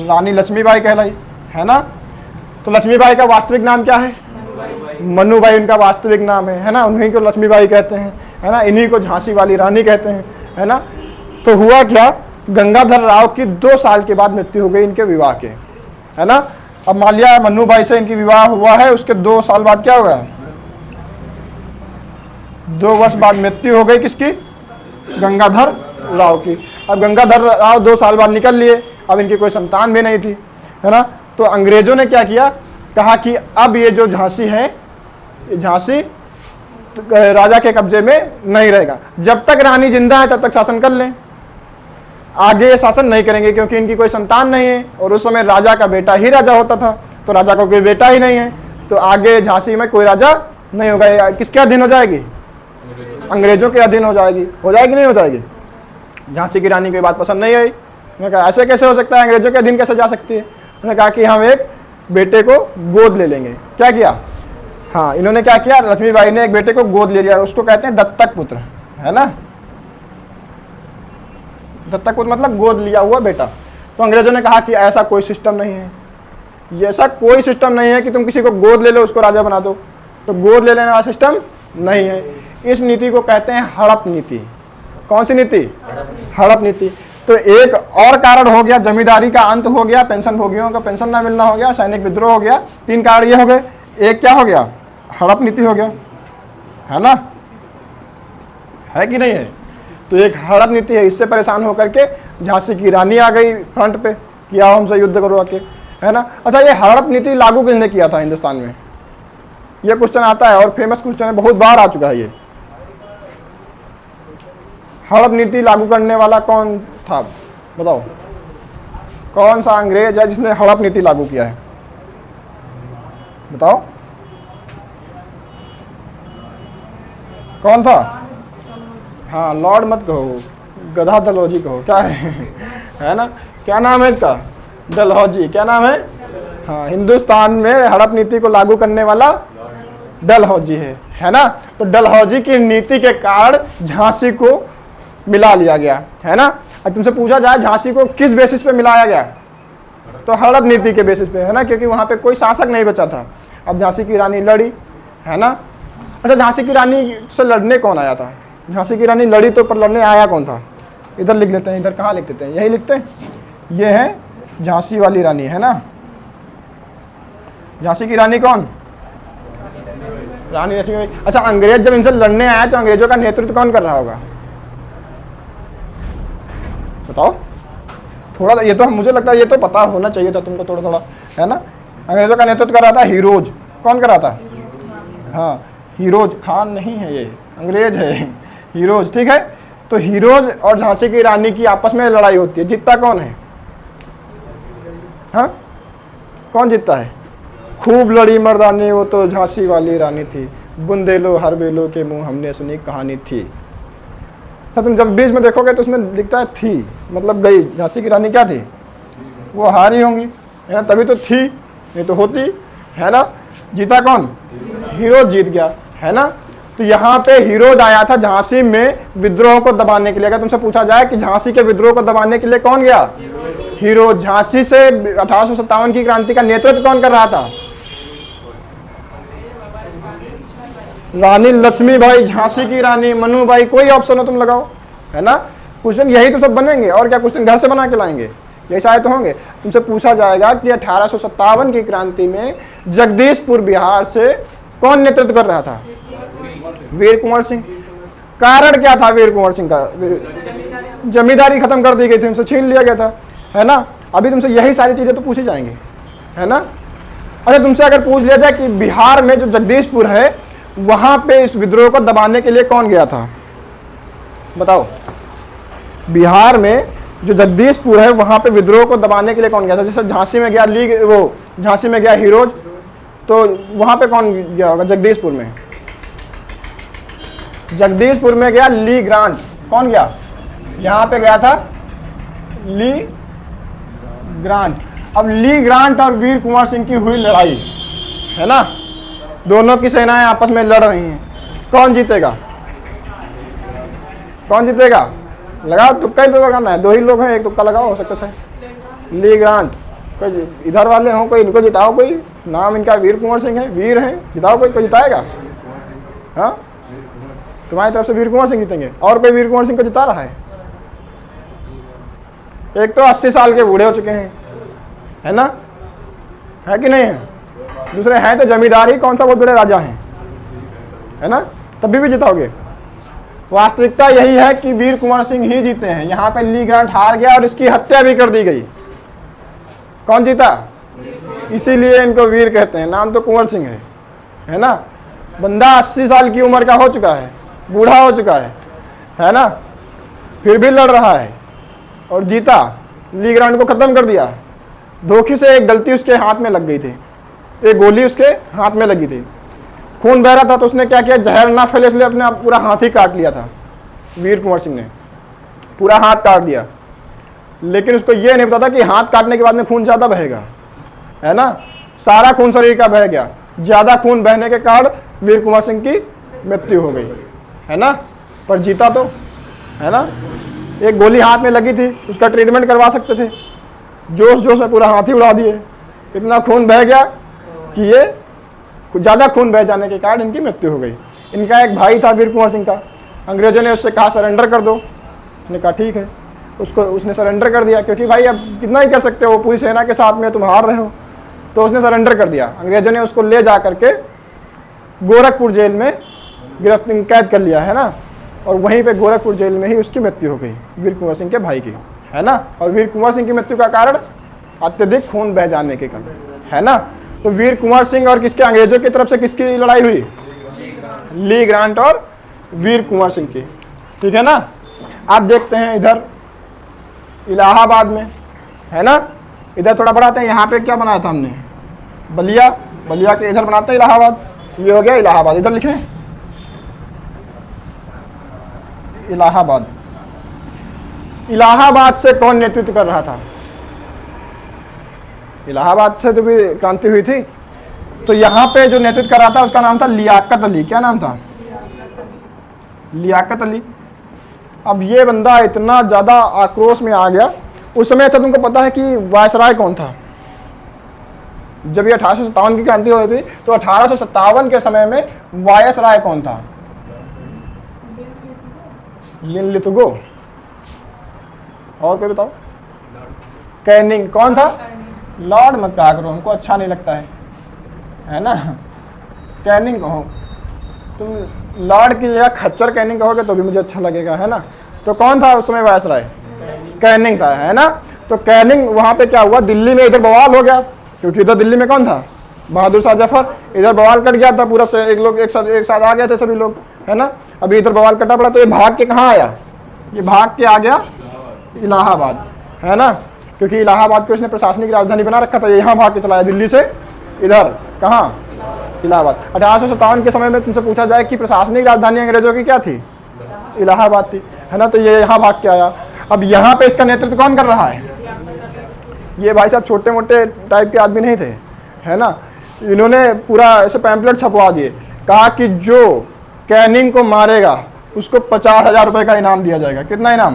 रानी लक्ष्मीबाई कहलाई, है ना। तो लक्ष्मीबाई का वास्तविक नाम क्या है? मनुबाई उनका वास्तविक नाम है ना। उन्हीं को लक्ष्मीबाई कहते हैं, है ना। इन्हीं को झांसी वाली रानी कहते हैं, है ना। तो हुआ क्या, गंगाधर राव की 2 साल के बाद मृत्यु हो गई इनके विवाह के, है ना। अब मान लिया मनुबाई से इनकी विवाह हुआ है, उसके 2 साल बाद क्या होगा? 2 वर्ष बाद मृत्यु हो गई किसकी? गंगाधर राव की। अब गंगाधर राव 2 साल बाद निकल लिए, अब इनकी कोई संतान भी नहीं थी, है ना। तो अंग्रेजों ने क्या किया, कहा कि अब ये जो झांसी है, झांसी राजा के कब्जे में नहीं रहेगा। जब तक रानी जिंदा है तब तक शासन कर लें, आगे ये शासन नहीं करेंगे, क्योंकि इनकी कोई संतान नहीं है। और उस समय राजा का बेटा ही राजा होता था, तो राजा का कोई बेटा ही नहीं है, तो आगे झांसी में कोई राजा नहीं होगा। किसके अधीन हो जाएगी? अंग्रेजों के अधीन हो जाएगी। नहीं हो जाएगी? झांसी की रानी को ये बात पसंद नहीं आई। उन्होंने कहा ऐसे कैसे हो सकता है, अंग्रेजों के अधीन कैसे जा सकती है। उन्होंने कहा कि हम एक बेटे को गोद ले लेंगे। क्या किया? हाँ, इन्होंने क्या किया, लक्ष्मीबाई ने एक बेटे को गोद ले लिया। उसको कहते हैं दत्तक पुत्र, है ना। दत्तक पुत्र मतलब गोद लिया हुआ बेटा। तो अंग्रेजों ने कहा कि ऐसा कोई सिस्टम नहीं है, ये ऐसा कोई सिस्टम नहीं है कि तुम किसी को गोद ले लो उसको राजा बना दो। तो गोद ले लेने वाला सिस्टम नहीं है। इस नीति को कहते हैं हड़प नीति। कौन सी नीति? हड़प नीति। तो एक और कारण हो गया, जमींदारी का अंत हो गया, पेंशन भोगियों का पेंशन ना मिलना हो गया, सैनिक विद्रोह हो गया। 3 कारण ये हो गए। एक क्या हो गया? हड़प नीति हो गया, है ना, है कि नहीं है। तो एक हड़प नीति है, इससे परेशान होकर के झांसी की रानी आ गई फ्रंट पे कि आओ हमसे युद्ध करो आके, है ना। अच्छा, ये हड़प नीति लागू किसने किया था हिंदुस्तान में? ये क्वेश्चन आता है और फेमस क्वेश्चन है, बहुत बार आ चुका है ये। हड़प नीति लागू करने वाला कौन था बताओ? कौन सा अंग्रेज है जिसने हड़प नीति लागू किया है? बताओ कौन था? हाँ, लॉर्ड मत कहो, गधा डलहौजी कहो। क्या है ना, क्या नाम है इसका? डलहौजी। क्या नाम है? हाँ, हिंदुस्तान में हड़प नीति को लागू करने वाला डलहौजी है ना। तो डलहौजी की नीति के कारण झांसी को मिला लिया गया, है ना। अब तुमसे पूछा जाए झांसी को किस बेसिस पे मिलाया गया, तो हड़प नीति के बेसिस पे, है ना, क्योंकि वहां पे कोई शासक नहीं बचा था। अब झांसी की रानी लड़ी, है ना। अच्छा, झांसी की रानी से लड़ने कौन आया था? झांसी की रानी लड़ी तो, पर लड़ने आया कौन था? इधर लिख लेते हैं। इधर कहाँ लिख देते हैं? यही लिखते हैं। ये है झांसी वाली रानी, है ना। झांसी की रानी कौन? रानी लक्ष्मीबाई। अच्छा, अंग्रेज जब इनसे लड़ने आया तो अंग्रेजों का नेतृत्व कौन कर रहा होगा बताओ? थोड़ा ये तो मुझे लगता है ये तो पता होना चाहिए था तुमको थोड़ा थोड़ा, है ना। अंग्रेजों का नेतृत्व कर रहा था हीरोज। कौन कर रहा था? हाँ, हीरोज खान नहीं है, ये अंग्रेज हीरोज, ठीक है। तो हीरोज और झांसी की रानी की आपस में लड़ाई होती है, जीतता कौन है? हाँ, कौन जीतता है? खूब लड़ी मर्दानी वो तो झांसी वाली रानी थी, बुंदेलो हर बेलो के मुंह हमने सुनी कहानी थी। तो तुम जब बीच में देखोगे तो उसमें दिखता है थी, मतलब गई। झांसी की रानी क्या थी? वो हारी होंगी, है ना, तभी तो थी, नहीं तो होती, है ना। जीता कौन? हीरोज जीत गया, है ना। तो यहाँ पे हीरोज आया था झांसी में विद्रोह को दबाने के लिए। अगर तुमसे पूछा जाए कि झांसी के विद्रोह को दबाने के लिए कौन गया? हीरोज। झांसी से 1857 की क्रांति का नेतृत्व कौन कर रहा था? रानी लक्ष्मीबाई, झांसी की रानी, मनुबाई। कोई ऑप्शन हो तुम लगाओ, है ना। क्वेश्चन यही तो सब बनेंगे, और क्या क्वेश्चन घर से बना के लाएंगे? यही शायद तो होंगे। तुमसे पूछा जाएगा कि 1857 की क्रांति में जगदीशपुर बिहार से कौन नेतृत्व कर रहा था? वीर कुंवर सिंह। कारण क्या था वीर कुंवर सिंह का? जमींदारी खत्म कर दी गई थी, उनसे छीन लिया गया था, है ना। अभी तुमसे यही सारी चीजें तो पूछी जाएंगी, है ना। अच्छा, तुमसे अगर पूछ लिया जाए कि बिहार में जो जगदीशपुर है वहां पे इस विद्रोह को दबाने के लिए कौन गया था? बताओ। बिहार में जो जगदीशपुर है वहां पे विद्रोह को दबाने के लिए कौन गया था? जैसे झांसी में गया लीग, वो झांसी में गया हीरोज, तो वहां पे कौन गया होगा? जगदीशपुर में, जगदीशपुर में गया ली ग्रांट। कौन गया? यहां पे गया था ली ग्रांट। अब ली ग्रांट और वीर कुंवर सिंह की हुई लड़ाई, है ना। दोनों की सेनाएं आपस में लड़ रही हैं, कौन जीतेगा? कौन जीतेगा? लगाओ, तुक्का ही तो लगाना है। दो ही लोग हैं, एक तुक्का लगाओ, हो सकता है ली ग्रांट। कोई इधर वाले हो, कोई इनको जिताओ, कोई नाम इनका वीर कुंवर सिंह है, वीर है, जिताओ, कोई जिताएगा? हाँ, तुम्हारी तरफ से वीर कुंवर सिंह जीतेंगे, और कोई वीर कुंवर सिंह को जिता रहा है? एक तो 80 साल के बूढ़े हो चुके हैं, है ना, है कि नहीं है। दूसरे हैं तो जमींदारी, कौन सा बहुत बड़े राजा हैं, है ना, तभी भी जिताओगे। वास्तविकता यही है कि वीर कुंवर सिंह ही जीते हैं। यहाँ पे ली ग्रांट हार गया और इसकी हत्या भी कर दी गई। कौन जीता? इसीलिए इनको वीर कहते हैं, नाम तो कुंवर सिंह है ना। बंदा 80 साल की उम्र का हो चुका है, बूढ़ा हो चुका है ना, फिर भी लड़ रहा है और जीता, ली ग्रांट को खत्म कर दिया। धोखे से एक गलती उसके हाथ में लग गई थी, एक गोली उसके हाथ में लगी थी, खून बह रहा था, तो उसने क्या किया, जहर ना फैले इसलिए अपने आप पूरा हाथ ही काट लिया था। वीर कुंवर सिंह ने पूरा हाथ काट दिया, लेकिन उसको ये नहीं पता था कि हाथ काटने के बाद में खून ज़्यादा बहेगा, है ना। सारा खून शरीर का बह गया, ज़्यादा खून बहने के कारण वीर कुंवर सिंह की मृत्यु हो गई, है ना। पर जीता तो, है ना। एक गोली हाथ में लगी थी, उसका ट्रीटमेंट करवा सकते थे, जोश जोश में पूरा हाथ ही उड़ा दिए, इतना खून बह गया कि ये ज़्यादा खून बह जाने के कारण इनकी मृत्यु हो गई। इनका एक भाई था वीर कुंवर सिंह का, अंग्रेजों ने उससे कहा सरेंडर कर दो, उसने कहा ठीक है, उसने सरेंडर कर दिया, क्योंकि भाई अब कितना ही कर सकते हो, पूरी सेना के साथ में तुम हार रहे हो, तो उसने सरेंडर कर दिया। अंग्रेजों ने उसको ले जा करके गोरखपुर जेल में कैद कर लिया, है ना, और वहीं पे गोरखपुर जेल में ही उसकी मृत्यु हो गई, वीर कुंवर सिंह के भाई की, है ना। और वीर कुंवर सिंह की मृत्यु का कारण अत्यधिक खून बह जाने के कारण, है ना। तो वीर कुंवर सिंह और किसके, अंग्रेजों की तरफ से किसकी लड़ाई हुई? ली ग्रांट और वीर कुंवर सिंह की, ठीक है ना। आप देखते हैं इधर इलाहाबाद में, है ना, इधर थोड़ा बढ़ाते हैं, यहाँ पे क्या बनाया था हमने, बलिया, बलिया के इधर बनाते हैं इलाहाबाद, ये हो गया इलाहाबाद, इधर लिखें इलाहाबाद। इलाहाबाद से कौन नेतृत्व कर रहा था? इलाहाबाद से तो भी क्रांति हुई थी, तो यहाँ पे जो नेतृत्व कर रहा था उसका नाम था लियाकत अली। क्या नाम था? लियाकत अली। अब ये बंदा इतना ज़्यादा आक्रोश में आ गया उस समय। अच्छा, तुमको पता है कि वायसराय कौन था? जब ये 1857 की क्रांति हुई थी तो 1857 के समय में वायसराय कौन था? लिनलिथगो। और कोई बताओ? कैनिंग। कौन था? लॉर्ड मत कहा करो, हमको अच्छा नहीं लगता है ना। कैनिंग कहो, तुम लॉर्ड की जगह खच्चर कैनिंग कहोगे तो भी मुझे अच्छा लगेगा, है ना। तो कौन था उस समय वायसराय? कैनिंग था, है ना। तो कैनिंग वहां पे क्या हुआ, दिल्ली में इधर बवाल हो गया, क्योंकि इधर दिल्ली में कौन था? बहादुर शाह जफर। इधर बवाल कट गया था पूरा से, एक साथ आ गए थे सभी लोग, है ना। अभी इधर बवाल कटा पड़ा तो ये भाग के कहाँ आया, ये भाग के आ गया इलाहाबाद, है ना, क्योंकि इलाहाबाद को इसने प्रशासनिक राजधानी बना रखा था। ये यहाँ भाग के चला दिल्ली से इधर, कहाँ, इलाहाबाद। 1857 के समय में तुमसे पूछा जाए कि प्रशासनिक राजधानी अंग्रेजों की क्या थी, इलाहाबाद थी, है ना। तो ये यहाँ भाग के आया। अब यहाँ पे इसका नेतृत्व कौन कर रहा है, ये भाई साहब छोटे मोटे टाइप के आदमी नहीं थे, है ना। इन्होंने पूरा ऐसे पैम्पलेट छपवा दिए, कहा कि जो कैनिंग को मारेगा उसको 50,000 रुपए का इनाम दिया जाएगा। कितना इनाम,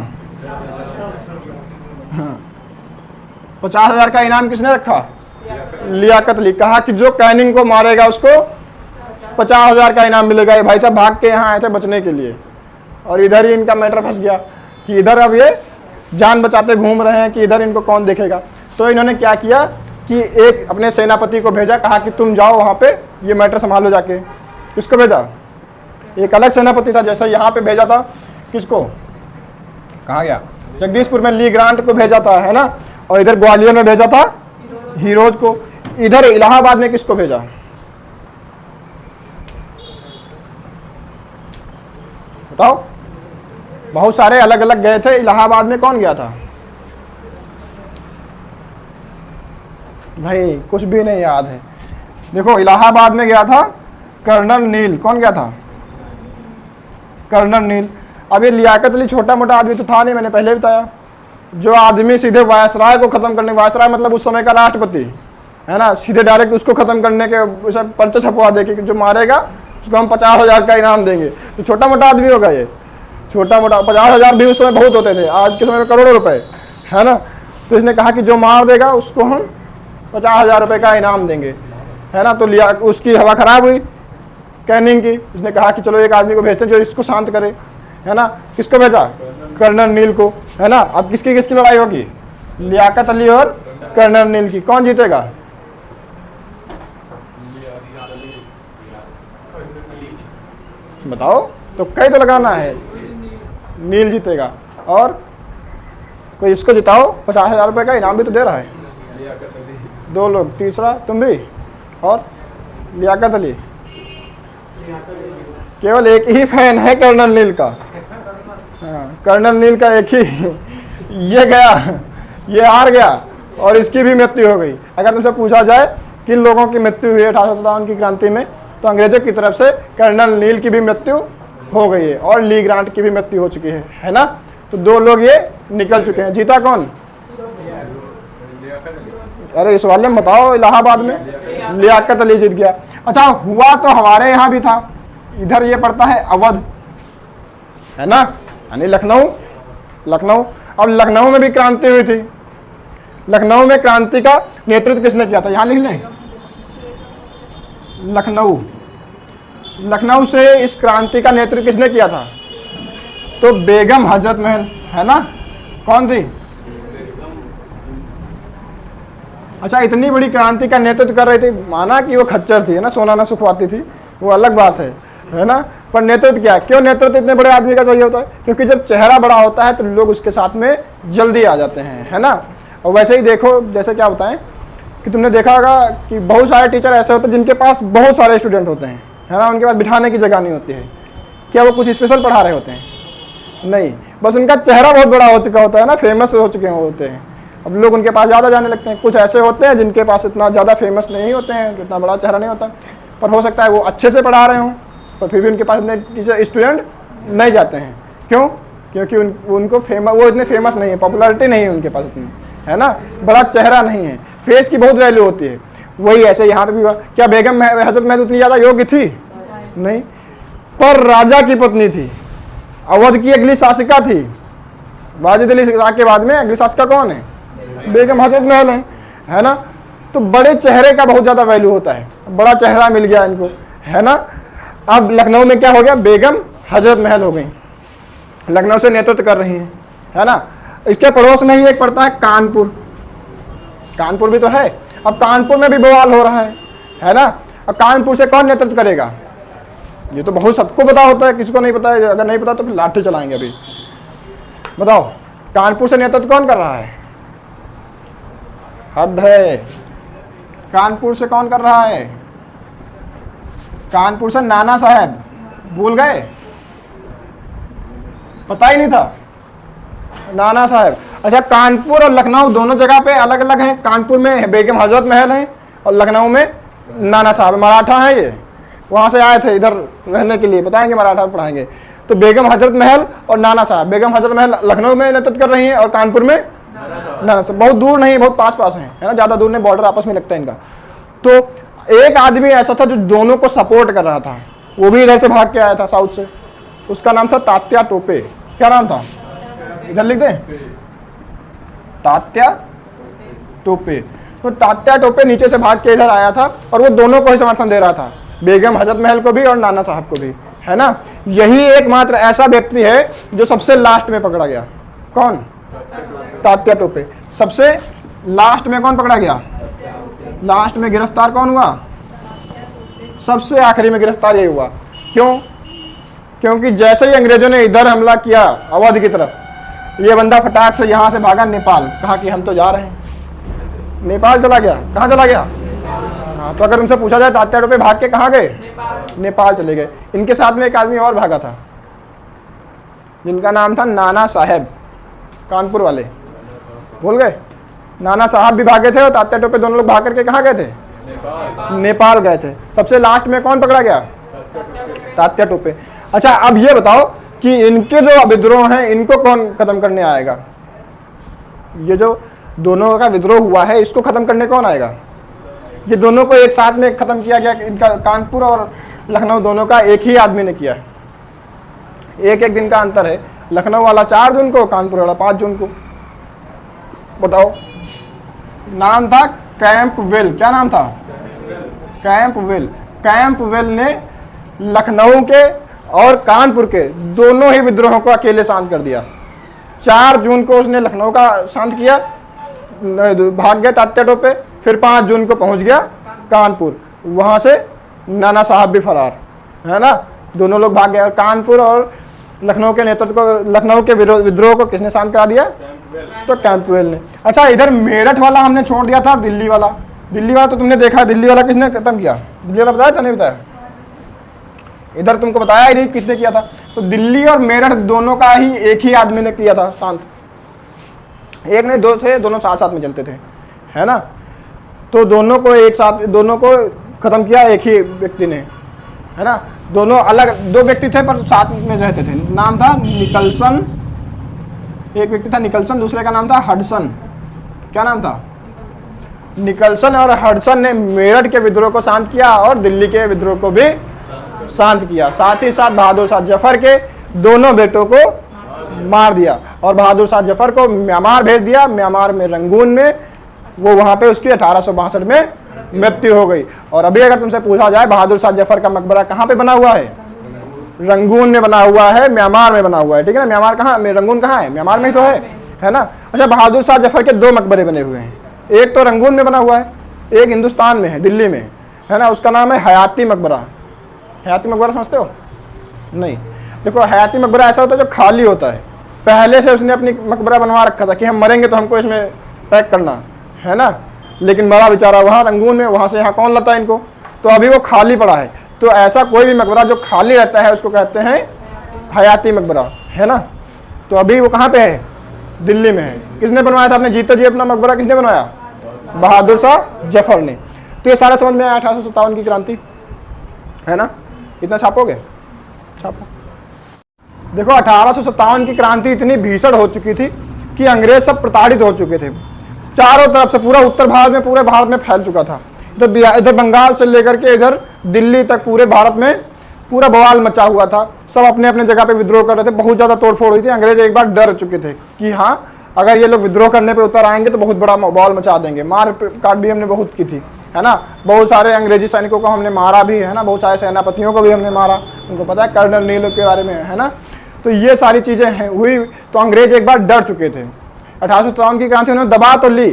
हाँ 50,000 का इनाम किसने रखा, लियाकत अली। कहा कि जो कैनिंग को मारेगा उसको 50,000 का इनाम मिलेगा। ये भाई साहब भाग के यहाँ आए थे बचने के लिए, और इधर ही इनका मैटर फंस गया कि इधर अब ये जान बचाते घूम रहे हैं कि इधर इनको कौन देखेगा। तो इन्होंने क्या किया कि एक अपने सेनापति को भेजा, कहा कि तुम जाओ वहाँ पे ये मैटर संभालो जाके। किसको भेजा, एक अलग सेनापति था, जैसा यहाँ पे भेजा था किसको, कहाँ गया, जगदीशपुर में ली ग्रांट को भेजा था, है ना। और इधर ग्वालियर में भेजा था हीरोज को। इधर इलाहाबाद में किसको भेजा, बताओ। बहुत सारे अलग अलग गए थे, इलाहाबाद में कौन गया था भाई, कुछ भी नहीं याद है। देखो इलाहाबाद में गया था कर्नल नील। कौन गया था, कर्नल नील। अब ये लियाकत अली छोटा मोटा आदमी तो था नहीं, मैंने पहले बताया। जो आदमी सीधे वायसराय को खत्म करने, वायसराय मतलब उस समय का राष्ट्रपति, है ना, सीधे डायरेक्ट उसको खत्म करने के पर्चे छपवा दे कि जो मारेगा उसको हम 50,000 का इनाम देंगे। तो छोटा मोटा आदमी होगा ये, छोटा मोटा। 50,000 भी उस समय बहुत होते थे, आज के समय में करोड़ों रुपए, है ना। तो इसने कहा कि जो मार देगा उसको हम 50,000 रुपए का इनाम देंगे, है ना। तो लिया, उसकी हवा खराब हुई कैनिंग की। उसने कहा कि चलो एक आदमी को भेजते जो इसको शांत करे, है ना। किसको भेजा, कर्नल नील को, है ना। अब किसकी किसकी लड़ाई होगी, लियाकत अली और कर्नल नील की। कौन जीतेगा, बताओ। तो कई तो लगाना है, नील जीतेगा। और कोई इसको जिताओ, 50,000 रुपए का इनाम भी तो दे रहा है। दो लोग, तीसरा तुम भी, और लियाकत अली। केवल एक ही फैन है कर्नल नील का, हाँ कर्नल नील का एक ही। ये गया, ये हार गया और इसकी भी मृत्यु हो गई। अगर तुमसे पूछा जाए किन लोगों की मृत्यु हुई है 1857 की क्रांति में, तो अंग्रेजों की तरफ से कर्नल नील की भी मृत्यु हो गई है और ली ग्रांट की भी मृत्यु हो चुकी है ना। तो दो लोग ये निकल चुके हैं। जीता कौन, अरे इस वाले में बताओ, इलाहाबाद में लियाकत अली जीत गया। अच्छा हुआ तो हमारे यहाँ भी था, इधर ये पड़ता है अवध, है ना, यानी लखनऊ। लखनऊ, अब लखनऊ में भी क्रांति हुई थी। लखनऊ में क्रांति का नेतृत्व किसने किया था, यहाँ लिख लें, लखनऊ। लखनऊ से इस क्रांति का नेतृत्व किसने किया था, तो बेगम हजरत महल, है ना। कौन थी, अच्छा इतनी बड़ी क्रांति का नेतृत्व कर रही थी, माना कि वो खच्चर थी, है ना, सोना ना सुखवाती थी, वो अलग बात है ना। पर नेतृत्व क्या, क्यों नेतृत्व इतने बड़े आदमी का चाहिए होता है, क्योंकि जब चेहरा बड़ा होता है तो लोग उसके साथ में जल्दी आ जाते हैं, है ना। और वैसे ही देखो, जैसे क्या बताएं कि तुमने देखा होगा कि बहुत सारे टीचर ऐसे होते हैं जिनके पास बहुत सारे स्टूडेंट होते हैं, है ना, उनके पास बिठाने की जगह नहीं होती है। क्या वो कुछ स्पेशल पढ़ा रहे होते हैं, नहीं, बस उनका चेहरा बहुत बड़ा हो चुका होता है ना, फेमस हो चुके होते हैं। अब लोग उनके पास ज़्यादा जाने लगते हैं। कुछ ऐसे होते हैं जिनके पास इतना ज़्यादा फेमस नहीं होते हैं, इतना बड़ा चेहरा नहीं होता, पर हो सकता है वो अच्छे से पढ़ा रहे हों, पर फिर भी उनके पास इतने टीचर स्टूडेंट नहीं जाते हैं। क्यों, क्योंकि उनको फेमस, वो इतने फेमस नहीं है, पॉपुलैरिटी नहीं है उनके पास इतनी, है ना, बड़ा चेहरा नहीं है, फेस की बहुत वैल्यू होती है। वही ऐसे यहाँ पे भी हुआ। क्या बेगम हजरत महल उतनी ज़्यादा योग्य थी, नहीं, पर राजा की पत्नी थी, अवध की अगली शासिका थी। वाजिद अली शाह के बाद में अगली शासिका कौन है, बेगम हजरत महल है ना। तो बड़े चेहरे का बहुत ज़्यादा वैल्यू होता है, बड़ा चेहरा मिल गया इनको, है ना। अब लखनऊ में क्या हो गया, बेगम हजरत महल हो गई, लखनऊ से नेतृत्व कर रही हैं, है ना। इसके पड़ोस में ही एक पड़ता है कानपुर, कानपुर भी तो है। अब कानपुर में भी बवाल हो रहा है ना। अब कानपुर से कौन नेतृत्व करेगा, ये तो बहुत सबको पता होता है, किसको नहीं पता है, अगर नहीं पता तो फिर लाठी चलाएंगे अभी। बताओ कानपुर से नेतृत्व कौन कर रहा है, हद है, कानपुर से कौन कर रहा है? कानपुर से नाना साहब। भूल गए? पता ही नहीं था? नाना साहब। अच्छा, कानपुर और लखनऊ दोनों जगह पे अलग अलग हैं। कानपुर में बेगम हजरत महल है और लखनऊ में नाना साहब। मराठा है ये, वहाँ से आए थे इधर रहने के लिए। बताएंगे, मराठा पढ़ाएंगे। तो बेगम हजरत महल और नाना साहब। बेगम हजरत महल लखनऊ में नेतृत्व कर रही हैं और कानपुर में नाना साहब। बहुत दूर नहीं, बहुत पास पास हैं, है ना, ज़्यादा दूर नहीं, बॉर्डर आपस में लगता है इनका। तो एक आदमी ऐसा था जो दोनों को सपोर्ट कर रहा था, वो भी इधर से भाग के आया था साउथ से। उसका नाम था तात्या टोपे। क्या नाम था? इधर लिख दें, तात्या टोपे। तो तात्या टोपे नीचे से भाग के इधर आया था और वो दोनों को ही समर्थन दे रहा था, बेगम हजरत महल को भी और नाना साहब को भी, है ना। यही एकमात्र ऐसा व्यक्ति है जो सबसे लास्ट में पकड़ा गया। कौन? तात्या टोपे। सबसे लास्ट में कौन पकड़ा गया? लास्ट में गिरफ्तार कौन हुआ? सबसे आखिरी में गिरफ्तार ये हुआ। क्यों? क्योंकि जैसे ही अंग्रेजों ने इधर हमला किया अवध की तरफ, ये बंदा फटाक से यहाँ से भागा नेपाल। कहा कि हम तो जा रहे हैं। नेपाल चला गया। कहाँ चला गया? हाँ, तो अगर उनसे पूछा जाए तात्या टोपे भाग के कहाँ गए? नेपाल चले गए। इनके साथ में एक आदमी और भागा था जिनका नाम था नाना साहब, कानपुर वाले। भूल गए? नाना साहब भी भागे थे और तात्या टोपे, दोनों लोग भाग करके कहाँ गए थे? नेपाल गए थे। सबसे लास्ट में कौन पकड़ा गया? तात्या टोपे। अच्छा, अब ये बताओ कि इनके जो विद्रोह हैं इनको कौन खत्म करने आएगा? ये जो दोनों का विद्रोह हुआ है इसको खत्म करने कौन आएगा? ये दोनों को एक साथ में खत्म किया गया। इनका कानपुर और लखनऊ दोनों का एक ही आदमी ने किया है। एक एक दिन का अंतर है। लखनऊ वाला 4 जून को, कानपुर वाला 5 जून को। बताओ, नाम था कैंपवेल। क्या नाम था? कैंपवेल। कैंपवेल ने लखनऊ के और कानपुर के दोनों ही विद्रोहों को अकेले शांत कर दिया। 4 जून को उसने लखनऊ का शांत किया, भाग गया तात्या टोपे। फिर 5 जून को पहुंच गया कानपुर, वहां से नाना साहब भी फरार, है ना। दोनों लोग भाग गए और कानपुर और लखनऊ के नेतृत्व को, लखनऊ के विद्रोह को किसने शांत करा दिया? तो कैंपवेल ने। अच्छा, इधर मेरठ वाला हमने छोड़ दिया था और दिल्ली वाला। दिल्ली वाला तो तुमने देखा, दिल्ली वाला किसने खत्म किया? दिल्ली वाला बताया था? नहीं बताया? इधर तुमको बताया ही नहीं किसने किया था। तो दिल्ली और मेरठ दोनों का ही एक ही आदमी ने किया था शांत। एक नहीं, 2 थे, दोनों साथ साथ में चलते थे, है ना। तो दोनों को एक साथ, दोनों को खत्म किया एक ही व्यक्ति ने, है ना। दोनों अलग 2 व्यक्ति थे पर साथ में रहते थे। नाम था निकलसन। एक व्यक्ति था निकलसन, दूसरे का नाम था हडसन। क्या नाम था? निकलसन और हडसन ने मेरठ के विद्रोह को शांत किया और दिल्ली के विद्रोह को भी शांत किया। साथ ही साथ बहादुर शाह जफर के दोनों बेटों को मार दिया और बहादुर शाह जफर को म्यांमार भेज दिया। म्यांमार में रंगून में वो वहां पे उसकी 1862 में मृत्यु हो गई। और अभी अगर तुमसे पूछा जाए बहादुर शाह जफर का मकबरा कहाँ पे बना हुआ है? रंगून में बना हुआ है, म्यांमार में बना हुआ है, ठीक है ना। म्यांमार कहाँ, रंगून कहाँ है? म्यांमार में ही तो है ना। अच्छा, बहादुर शाह जफर के 2 मकबरे बने हुए हैं। एक तो रंगून में बना हुआ है, एक हिंदुस्तान में है, दिल्ली में, है ना। उसका नाम है हयाती मकबरा। हयाती मकबरा समझते हो? नहीं। देखो, हयाती मकबरा ऐसा होता है जो खाली होता है। पहले से उसने अपनी मकबरा बनवा रखा था कि हम मरेंगे तो हमको इसमें पैक करना है ना। लेकिन मरा बेचारा वहाँ रंगून में, वहाँ से यहाँ कौन लाता है इनको? तो अभी वो खाली पड़ा है। तो ऐसा कोई भी मकबरा जो खाली रहता है उसको कहते हैं हयाती मकबरा, है ना। तो अभी वो कहाँ पे है? दिल्ली में है। किसने बनवाया था अपने जीते जी अपना मकबरा? किसने बनवाया? बहादुर शाह जफर ने। तो ये सारा समझ में आया 1857 की क्रांति, है ना। इतना छापोगे? छापो। देखो, 1857 की क्रांति इतनी भीषण हो चुकी थी कि अंग्रेज सब प्रताड़ित हो चुके थे। चारों तरफ से पूरा उत्तर भारत में, पूरे भारत में फैल चुका था। इधर बंगाल से लेकर के इधर दिल्ली तक पूरे भारत में पूरा बवाल मचा हुआ था। सब अपने अपने जगह पे विद्रोह कर रहे थे। बहुत ज़्यादा तोड़फोड़ हुई थी। अंग्रेज एक बार डर चुके थे कि हाँ, अगर ये लोग विद्रोह करने पे उतर आएंगे तो बहुत बड़ा बवाल मचा देंगे। मार काट भी हमने बहुत की थी, है ना। बहुत सारे अंग्रेजी सैनिकों को हमने मारा भी, है ना। बहुत सारे सेनापतियों को भी हमने मारा। उनको पता है कर्नल नील के बारे में, है ना। तो ये सारी चीज़ें हुई। तो अंग्रेज एक बार डर चुके थे। 1857 की क्रांति उन्होंने दबा तो ली,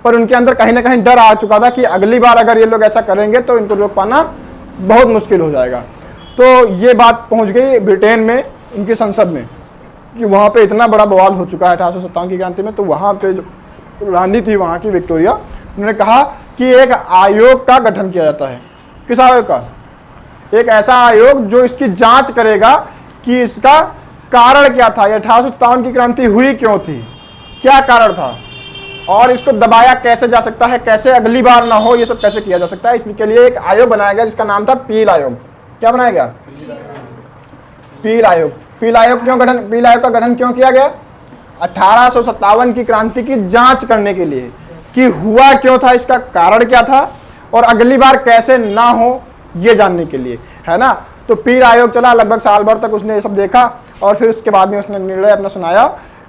पर उनके अंदर कहीं ना कहीं डर आ चुका था कि अगली बार अगर ये लोग ऐसा करेंगे तो इनको रोक पाना बहुत मुश्किल हो जाएगा। तो ये बात पहुंच गई ब्रिटेन में, उनकी संसद में, कि वहाँ पे इतना बड़ा बवाल हो चुका है 1857 की क्रांति में। तो वहाँ पे जो रानी थी वहाँ की विक्टोरिया, उन्होंने कहा कि एक आयोग का गठन किया जाता है। किस आयोग का? एक ऐसा आयोग जो इसकी जांच करेगा कि इसका कारण क्या था, 1857 की क्रांति हुई क्यों थी, क्या कारण था, और इसको दबाया कैसे जा सकता है, कैसे अगली बार ना हो, ये सब कैसे किया जा सकता है। इसके लिए एक आयोग बनाया गया जिसका नाम था पील आयोग। क्या बनाया गया? पील आयोग। पील आयोग का गठन क्यों किया गया? 1857 की क्रांति की जांच करने के लिए कि हुआ क्यों था, इसका कारण क्या था, और अगली बार कैसे ना हो ये जानने के लिए, है ना। तो पील आयोग चला, लगभग साल भर तक उसने ये सब देखा, और फिर उसके बाद में उसने निर्णय अपना सुनाया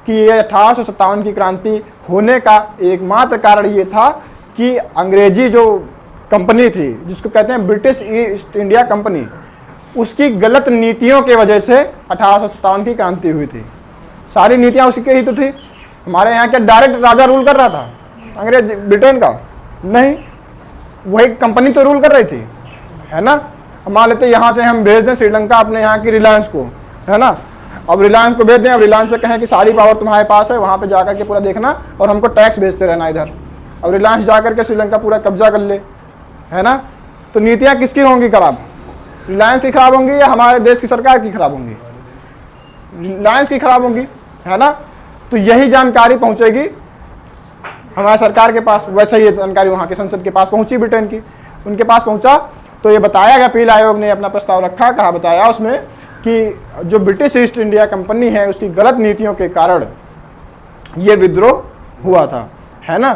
कि ये 1857 की क्रांति होने का एकमात्र कारण ये था कि अंग्रेजी जो कंपनी थी, जिसको कहते हैं ब्रिटिश ईस्ट इंडिया कंपनी, उसकी गलत नीतियों के वजह से 1857 की क्रांति हुई थी। सारी नीतियां उसी के ही तो थी। हमारे यहाँ क्या डायरेक्ट राजा रूल कर रहा था अंग्रेज ब्रिटेन का? नहीं, वही कंपनी तो रूल कर रही थी, है ना। मान लेते यहाँ से हम भेज दें श्रीलंका अपने यहाँ की रिलायंस को, है ना। अब रिलायंस को भेज दें, अब रिलायंस से कहें कि सारी पावर तुम्हारे पास है, वहाँ पे जाकर के पूरा देखना और हमको टैक्स भेजते रहना इधर। अब रिलायंस जाकर के श्रीलंका पूरा कब्जा कर ले, है ना। तो नीतियाँ किसकी होंगी खराब? रिलायंस की खराब होंगी या हमारे देश की सरकार की खराब होंगी? रिलायंस की खराब होंगी, है ना। तो यही जानकारी पहुँचेगी हमारे सरकार के पास, वैसे ही जानकारी वहाँ के संसद के पास पहुँची, ब्रिटेन की उनके पास पहुँचा। तो ये बताया गया, पील आयोग ने अपना प्रस्ताव रखा, कहा बताया उसमें कि जो ब्रिटिश ईस्ट इंडिया कंपनी है उसकी गलत नीतियों के कारण ये विद्रोह हुआ था, है ना।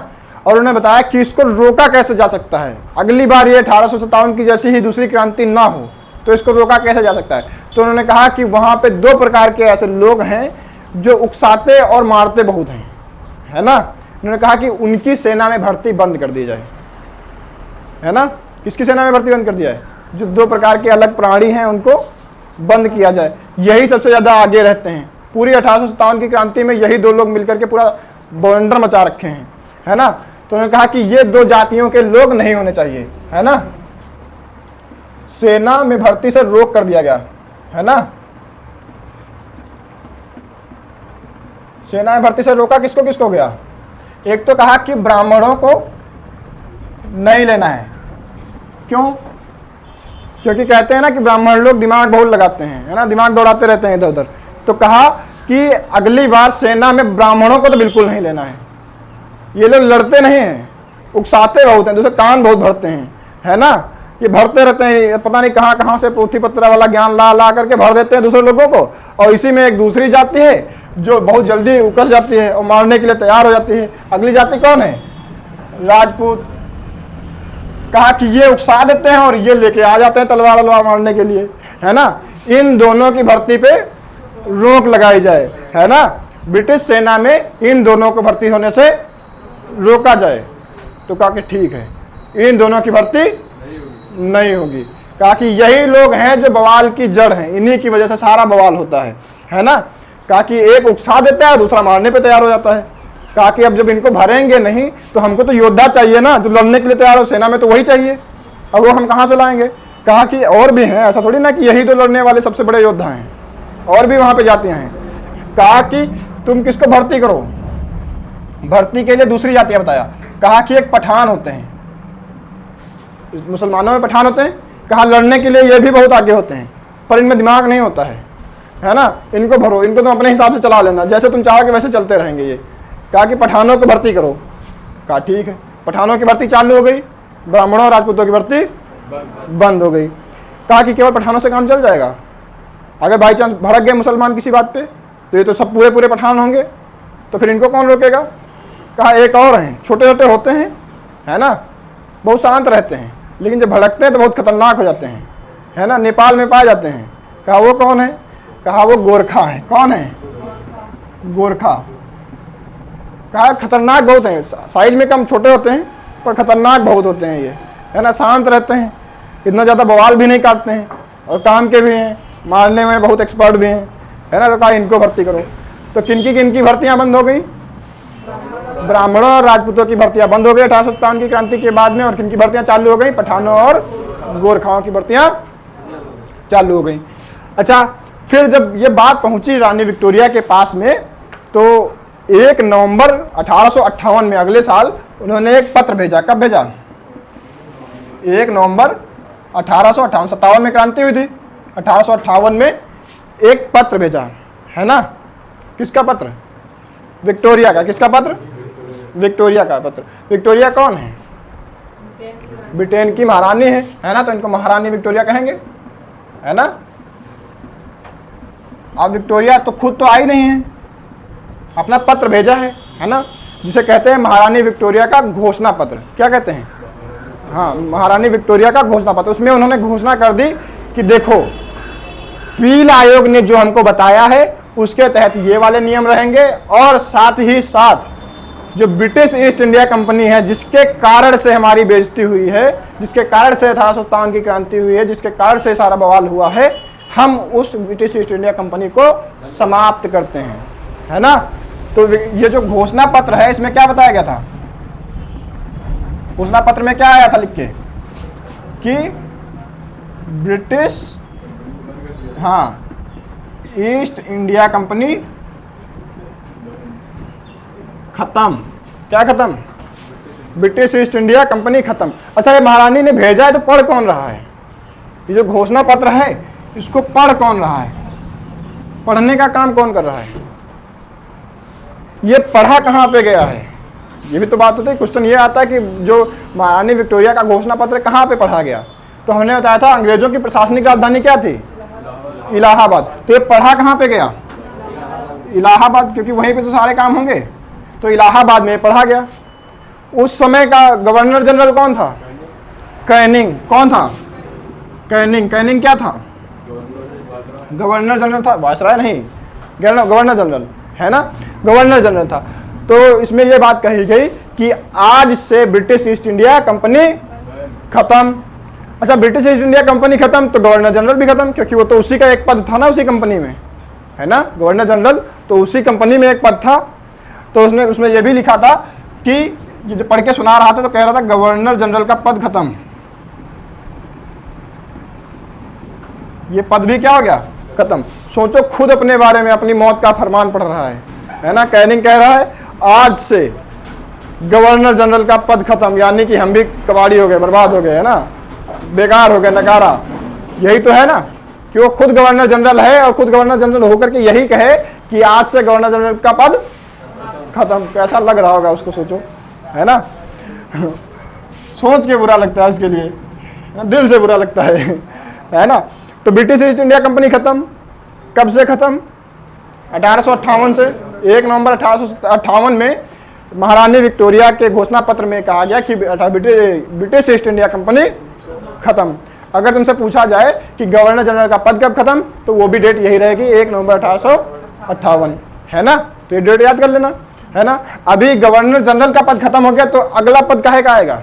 और उन्होंने बताया कि इसको रोका कैसे जा सकता है, अगली बार ये 1857 की जैसी ही दूसरी क्रांति ना हो, तो इसको रोका कैसे जा सकता है। तो उन्होंने कहा कि वहाँ पे दो प्रकार के ऐसे लोग हैं जो उकसाते और मारते बहुत हैं, है ना। उन्होंने कहा कि उनकी सेना में भर्ती बंद कर दी जाए, है ना। किसकी सेना में भर्ती बंद कर दिया है? जो दो प्रकार के अलग प्राणी हैं उनको बंद किया जाए। यही सबसे ज़्यादा आगे रहते हैं। पूरी 1857 की क्रांति में यही दो लोग मिलकर के पूरा बवंडर मचा रखे हैं, है ना। तो उन्होंने कहा कि ये दो जातियों के लोग नहीं होने चाहिए, है ना। सेना में भर्ती से रोक कर दिया गया, है ना। सेना में भर्ती से रोका किसको किसको गया? एक तो कहा कि ब्राह्मणों को नहीं लेना है। क्यों? क्योंकि कहते हैं ना कि ब्राह्मण लोग दिमाग बहुत लगाते हैं, है ना, दिमाग दौड़ाते रहते हैं इधर उधर। तो कहा कि अगली बार सेना में ब्राह्मणों को तो बिल्कुल नहीं लेना है। ये लोग लड़ते नहीं हैं, उकसाते बहुत हैं, दूसरे कान बहुत भरते हैं, है ना। ये भरते रहते हैं, पता नहीं कहाँ कहाँ से पोथी पत्र वाला ज्ञान ला ला करके भर देते हैं दूसरे लोगों को। और इसी में एक दूसरी जाति है जो बहुत जल्दी उकस जाती है और मारने के लिए तैयार हो जाती है। अगली जाति कौन है? राजपूत। कहा कि ये उकसा देते हैं और ये लेके आ जाते हैं तलवार वलवार मारने के लिए, है ना। इन दोनों की भर्ती पे रोक लगाई जाए, है ना। ब्रिटिश सेना में इन दोनों को भर्ती होने से रोका जाए। तो कहा कि ठीक है, इन दोनों की भर्ती नहीं होगी। कहा कि यही लोग हैं जो बवाल की जड़ हैं, इन्हीं की वजह से सारा बवाल होता है ना। कहा कि एक उकसा देता है, दूसरा मारने पे तैयार हो जाता है। कहा कि अब जब इनको भरेंगे नहीं तो हमको तो योद्धा चाहिए ना, जो लड़ने के लिए तैयार हो, सेना में तो वही चाहिए। अब वो हम कहाँ से लाएंगे? कहा कि और भी हैं, ऐसा थोड़ी ना कि यही तो लड़ने वाले सबसे बड़े योद्धा हैं, और भी वहाँ पे जातियाँ हैं। कहा कि तुम किसको भर्ती करो? भर्ती के लिए दूसरी जातियाँ बताया। कहा कि एक पठान होते हैं, मुसलमानों में पठान होते हैं। कहा लड़ने के लिए ये भी बहुत आगे होते हैं, पर इनमें दिमाग नहीं होता है ना। इनको भरो, इनको तुम अपने हिसाब से चला लेना, जैसे तुम चाहोगे वैसे चलते रहेंगे ये। कहा कि पठानों को भर्ती करो। कहा ठीक है, पठानों की भर्ती चालू हो गई, ब्राह्मणों और राजपूतों की भर्ती बंद हो गई। कहा कि केवल पठानों से काम चल जाएगा? अगर बाई चांस भड़क गए मुसलमान किसी बात पे तो ये तो सब पूरे पूरे पठान होंगे, तो फिर इनको कौन रोकेगा? कहा एक और हैं, छोटे छोटे होते हैं, है ना, बहुत शांत रहते हैं, लेकिन जब भड़कते हैं तो बहुत खतरनाक हो जाते हैं, है ना, नेपाल में पाए जाते हैं। कहा वो कौन है? कहा वो गोरखा है। कौन है? गोरखा। कहा खतरनाक बहुत हैं, साइज में कम छोटे होते हैं पर खतरनाक बहुत होते हैं ये, है ना, शांत रहते हैं, इतना ज़्यादा बवाल भी नहीं काटते हैं और काम के भी हैं, मारने में बहुत एक्सपर्ट भी हैं, है ना। तो कहा इनको भर्ती करो। तो किनकी भर्तियाँ बंद हो गई? ब्राह्मणों और राजपूतों की भर्तियां बंद हो गई 1857 की क्रांति के बाद में। और किनकी भर्तियां चालू हो गई? पठानों और गोरखाओं की भर्तियां चालू हो गई। अच्छा, फिर जब ये बात पहुंची रानी विक्टोरिया के पास में, तो 1 नवंबर 1858 में, अगले साल, उन्होंने एक पत्र भेजा। कब भेजा? 1 नवंबर 1857 में क्रांति हुई थी। 1858 में एक पत्र भेजा, है ना, किसका पत्र? विक्टोरिया का। किसका पत्र? विक्टोरिया का पत्र। विक्टोरिया कौन है? ब्रिटेन की महारानी है ना, तो इनको महारानी विक्टोरिया कहेंगे, है ना। अब विक्टोरिया तो खुद तो आई नहीं है, अपना पत्र भेजा है ना, जिसे कहते हैं महारानी विक्टोरिया का घोषणा पत्र। क्या कहते हैं? हाँ, महारानी विक्टोरिया का घोषणा पत्र। उसमें उन्होंने घोषणा कर दी कि देखो, पील आयोग ने जो हमको बताया है उसके तहत ये वाले नियम रहेंगे, और साथ ही साथ जो ब्रिटिश ईस्ट इंडिया कंपनी है, जिसके कारण से हमारी बेइज्जती हुई है, जिसके कारण से 1857 की क्रांति हुई है, जिसके कारण से सारा बवाल हुआ है, हम उस ब्रिटिश ईस्ट इंडिया कंपनी को समाप्त करते हैं, है ना। तो ये जो घोषणा पत्र है, इसमें क्या बताया गया था? घोषणा पत्र में क्या आया था लिख के कि ब्रिटिश, हाँ, ईस्ट इंडिया कंपनी खत्म। क्या खत्म? ब्रिटिश ईस्ट इंडिया कंपनी खत्म। अच्छा, ये महारानी ने भेजा है तो पढ़ कौन रहा है? ये जो घोषणा पत्र है इसको पढ़ कौन रहा है? पढ़ने का काम कौन कर रहा है? ये पढ़ा कहाँ पे गया है? ये भी तो बात होती है। क्वेश्चन ये आता है कि जो महारानी विक्टोरिया का घोषणा पत्र कहाँ पे पढ़ा गया? तो हमने बताया था अंग्रेजों की प्रशासनिक राजधानी क्या थी? इलाहाबाद। तो ये पढ़ा कहाँ पे गया? इलाहाबाद, क्योंकि वहीं पे तो सारे काम होंगे। तो इलाहाबाद में पढ़ा गया। उस समय का गवर्नर जनरल कौन था? कैनिंग। कौन था? कैनिंग। कैनिंग क्या था? गवर्नर जनरल था, वायसराय नहीं, गवर्नर जनरल, है ना, गवर्नर जनरल था। तो इसमें यह बात कही गई कि आज से ब्रिटिश ईस्ट इंडिया कंपनी खत्म। अच्छा, ब्रिटिश ईस्ट इंडिया कंपनी खत्म तो गवर्नर जनरल भी खत्म, क्योंकि वो तो उसी का एक पद था ना उसी कंपनी में, है ना। गवर्नर जनरल तो उसी कंपनी में एक पद था। तो उसमें यह भी लिखा था कि ये जो पढ़ के सुना रहा था तो कह रहा था गवर्नर जनरल का पद खत्म। ये पद भी क्या हो गया? खत्म। सोचो, खुद अपने बारे में अपनी मौत का फरमान पढ़ रहा है ना। कैनिंग कह रहा है आज से गवर्नर जनरल का पद खत्म, यानी कि हम भी कबाड़ी हो गए, बर्बाद हो गए, है ना, बेकार हो गए, नकारा। यही तो है ना कि वो खुद गवर्नर जनरल है और खुद गवर्नर जनरल होकर के यही कहे कि आज से गवर्नर जनरल का पद खत्म। कैसा लग रहा होगा उसको, सोचो, है ना। सोच के बुरा लगता है उसके लिए, दिल से बुरा लगता है ना। तो ब्रिटिश ईस्ट इंडिया कंपनी खत्म। कब से खत्म? 1858 से। 1 नवंबर 1858 में महारानी विक्टोरिया के घोषणा पत्र में कहा गया कि ब्रिटिश ईस्ट इंडिया कंपनी खत्म। अगर तुमसे पूछा जाए कि गवर्नर जनरल का पद कब खत्म, तो वो भी डेट यही रहेगी, 1 नवंबर 1858, है ना। तो ये डेट याद कर लेना, है ना। अभी गवर्नर जनरल का पद खत्म हो गया तो अगला पद काहे का आएगा?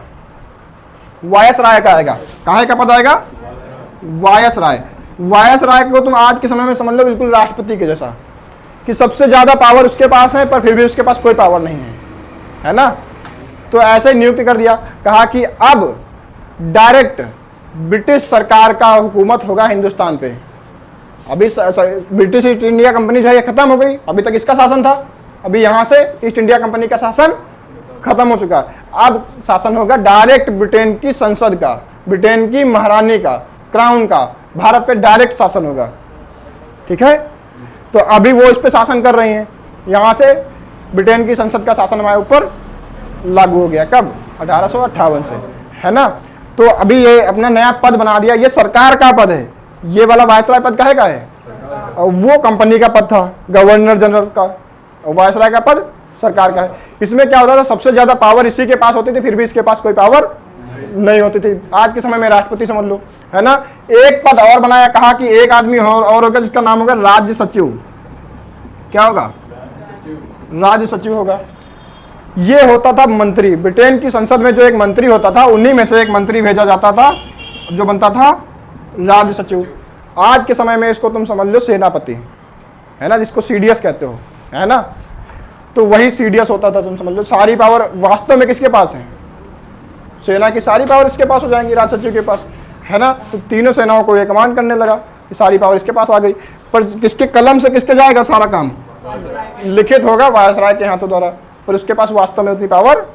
वायसराय का आएगा। काहे का पद आएगा? वायसराय। वायसराय को तुम आज के समय में समझ लो बिल्कुल राष्ट्रपति के जैसा, कि सबसे ज्यादा पावर उसके पास है पर फिर भी उसके पास कोई पावर नहीं है ना। तो ऐसे नियुक्त कर दिया, कहा कि अब डायरेक्ट ब्रिटिश सरकार का हुकूमत होगा हिंदुस्तान पे। अभी ब्रिटिश ईस्ट इंडिया कंपनी जो है ये खत्म हो गई, अभी तक इसका शासन था, अभी यहां से ईस्ट इंडिया कंपनी का शासन खत्म हो चुका। अब शासन होगा डायरेक्ट ब्रिटेन की संसद का, ब्रिटेन की महारानी का, क्राउन का, भारत पे डायरेक्ट शासन होगा। ठीक है, तो अभी वो इस पे शासन कर रही हैं, यहां से ब्रिटेन की संसद का शासन हमारे ऊपर लागू हो गया। कब? 1858 से, है ना। तो अभी ये अपना नया पद बना दिया, ये सरकार का पद है, ये वाला वायसराय पद काहे का है? और वो कंपनी का पद था गवर्नर जनरल का, और वायसराय का पद सरकार का है। इसमें क्या होता था, सबसे ज्यादा पावर इसी के पास होती थी, फिर भी इसके पास कोई पावर नहीं होती थी। आज के समय में राष्ट्रपति समझ लो, है ना। एक पद और बनाया, कहा कि एक आदमी और होगा जिसका नाम होगा राज्य सचिव। क्या होगा? राज्य सचिव होगा। ये होता था मंत्री। ब्रिटेन की संसद में जो एक मंत्री होता था, उन्हीं में से एक मंत्री भेजा जाता था जो बनता था राज्य सचिव। आज के समय में इसको तुम समझ लो सेनापति, है ना, जिसको सीडीएस कहते हो, है ना। तो वही सीडीएस होता था, तुम समझ लो। सारी पावर वास्तव में किसके पास है? सेना की सारी पावर इसके पास हो जाएंगी, राज सचिव के पास, है ना। तो तीनों सेनाओं को ये कमांड करने लगा, सारी पावर इसके पास आ गई। पर किसके कलम से किसके जाएगा सारा काम? लिखित होगा वायसराय के हाथों द्वारा, पर उसके पास वास्तव में उतनी पावर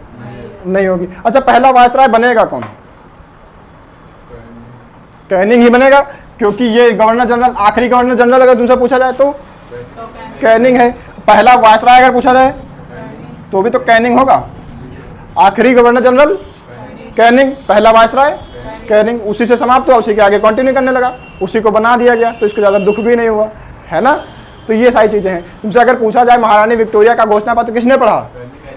नहीं होगी। अच्छा, पहला वायसराय बनेगा कौन? कैनिंग ही बनेगा, क्योंकि ये गवर्नर जनरल, आखिरी गवर्नर जनरल अगर तुमसे पूछा जाए तो कैनिंग है। पहला वायसराय अगर पूछा जाए तो भी तो कैनिंग होगा। आखिरी गवर्नर जनरल कैनिंग, पहला वायसराय कैनिंग, उसी से समाप्त हुआ, उसी के आगे कंटिन्यू करने लगा, उसी को बना दिया गया, तो इसको ज़्यादा दुख भी नहीं हुआ, है ना। तो ये सारी चीज़ें हैं। तुमसे अगर पूछा जाए महारानी विक्टोरिया का घोषणा पत्र किसने पढ़ा,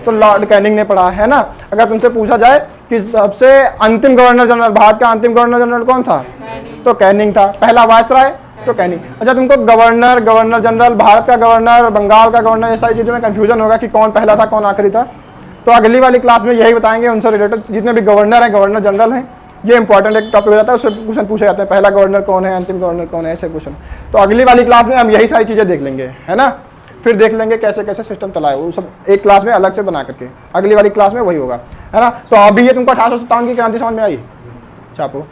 तो लॉर्ड कैनिंग ने पढ़ा, है ना। अगर तुमसे पूछा जाए कि सबसे अंतिम गवर्नर जनरल, भारत का अंतिम गवर्नर जनरल कौन था, तो कैनिंग था। पहला वायसराय तो कैनिंग। अच्छा, तुमको गवर्नर, गवर्नर जनरल, भारत का गवर्नर, बंगाल का गवर्नर, ये सारी चीज़ों में कन्फ्यूजन होगा कि कौन पहला था कौन आखिरी था। तो अगली वाली क्लास में यही बताएंगे, उनसे रिलेटेड जितने भी गवर्नर हैं, गवर्नर जनरल हैं, ये इंपॉर्टेंट एक टॉपिक हो जाता है, उससे क्वेश्चन पूछे जाते हैं, पहला गवर्नर कौन है, अंतिम गवर्नर कौन है, ऐसे क्वेश्चन। तो अगली वाली क्लास में हम यही सारी चीज़ें देख लेंगे, है ना। फिर देख लेंगे कैसे कैसे सिस्टम चलाए, वो सब एक क्लास में अलग से बना करके, अगली वाली क्लास में वही होगा, है ना। तो अभी ये तुमको 1857 की क्रांति समझ में आई, छापो।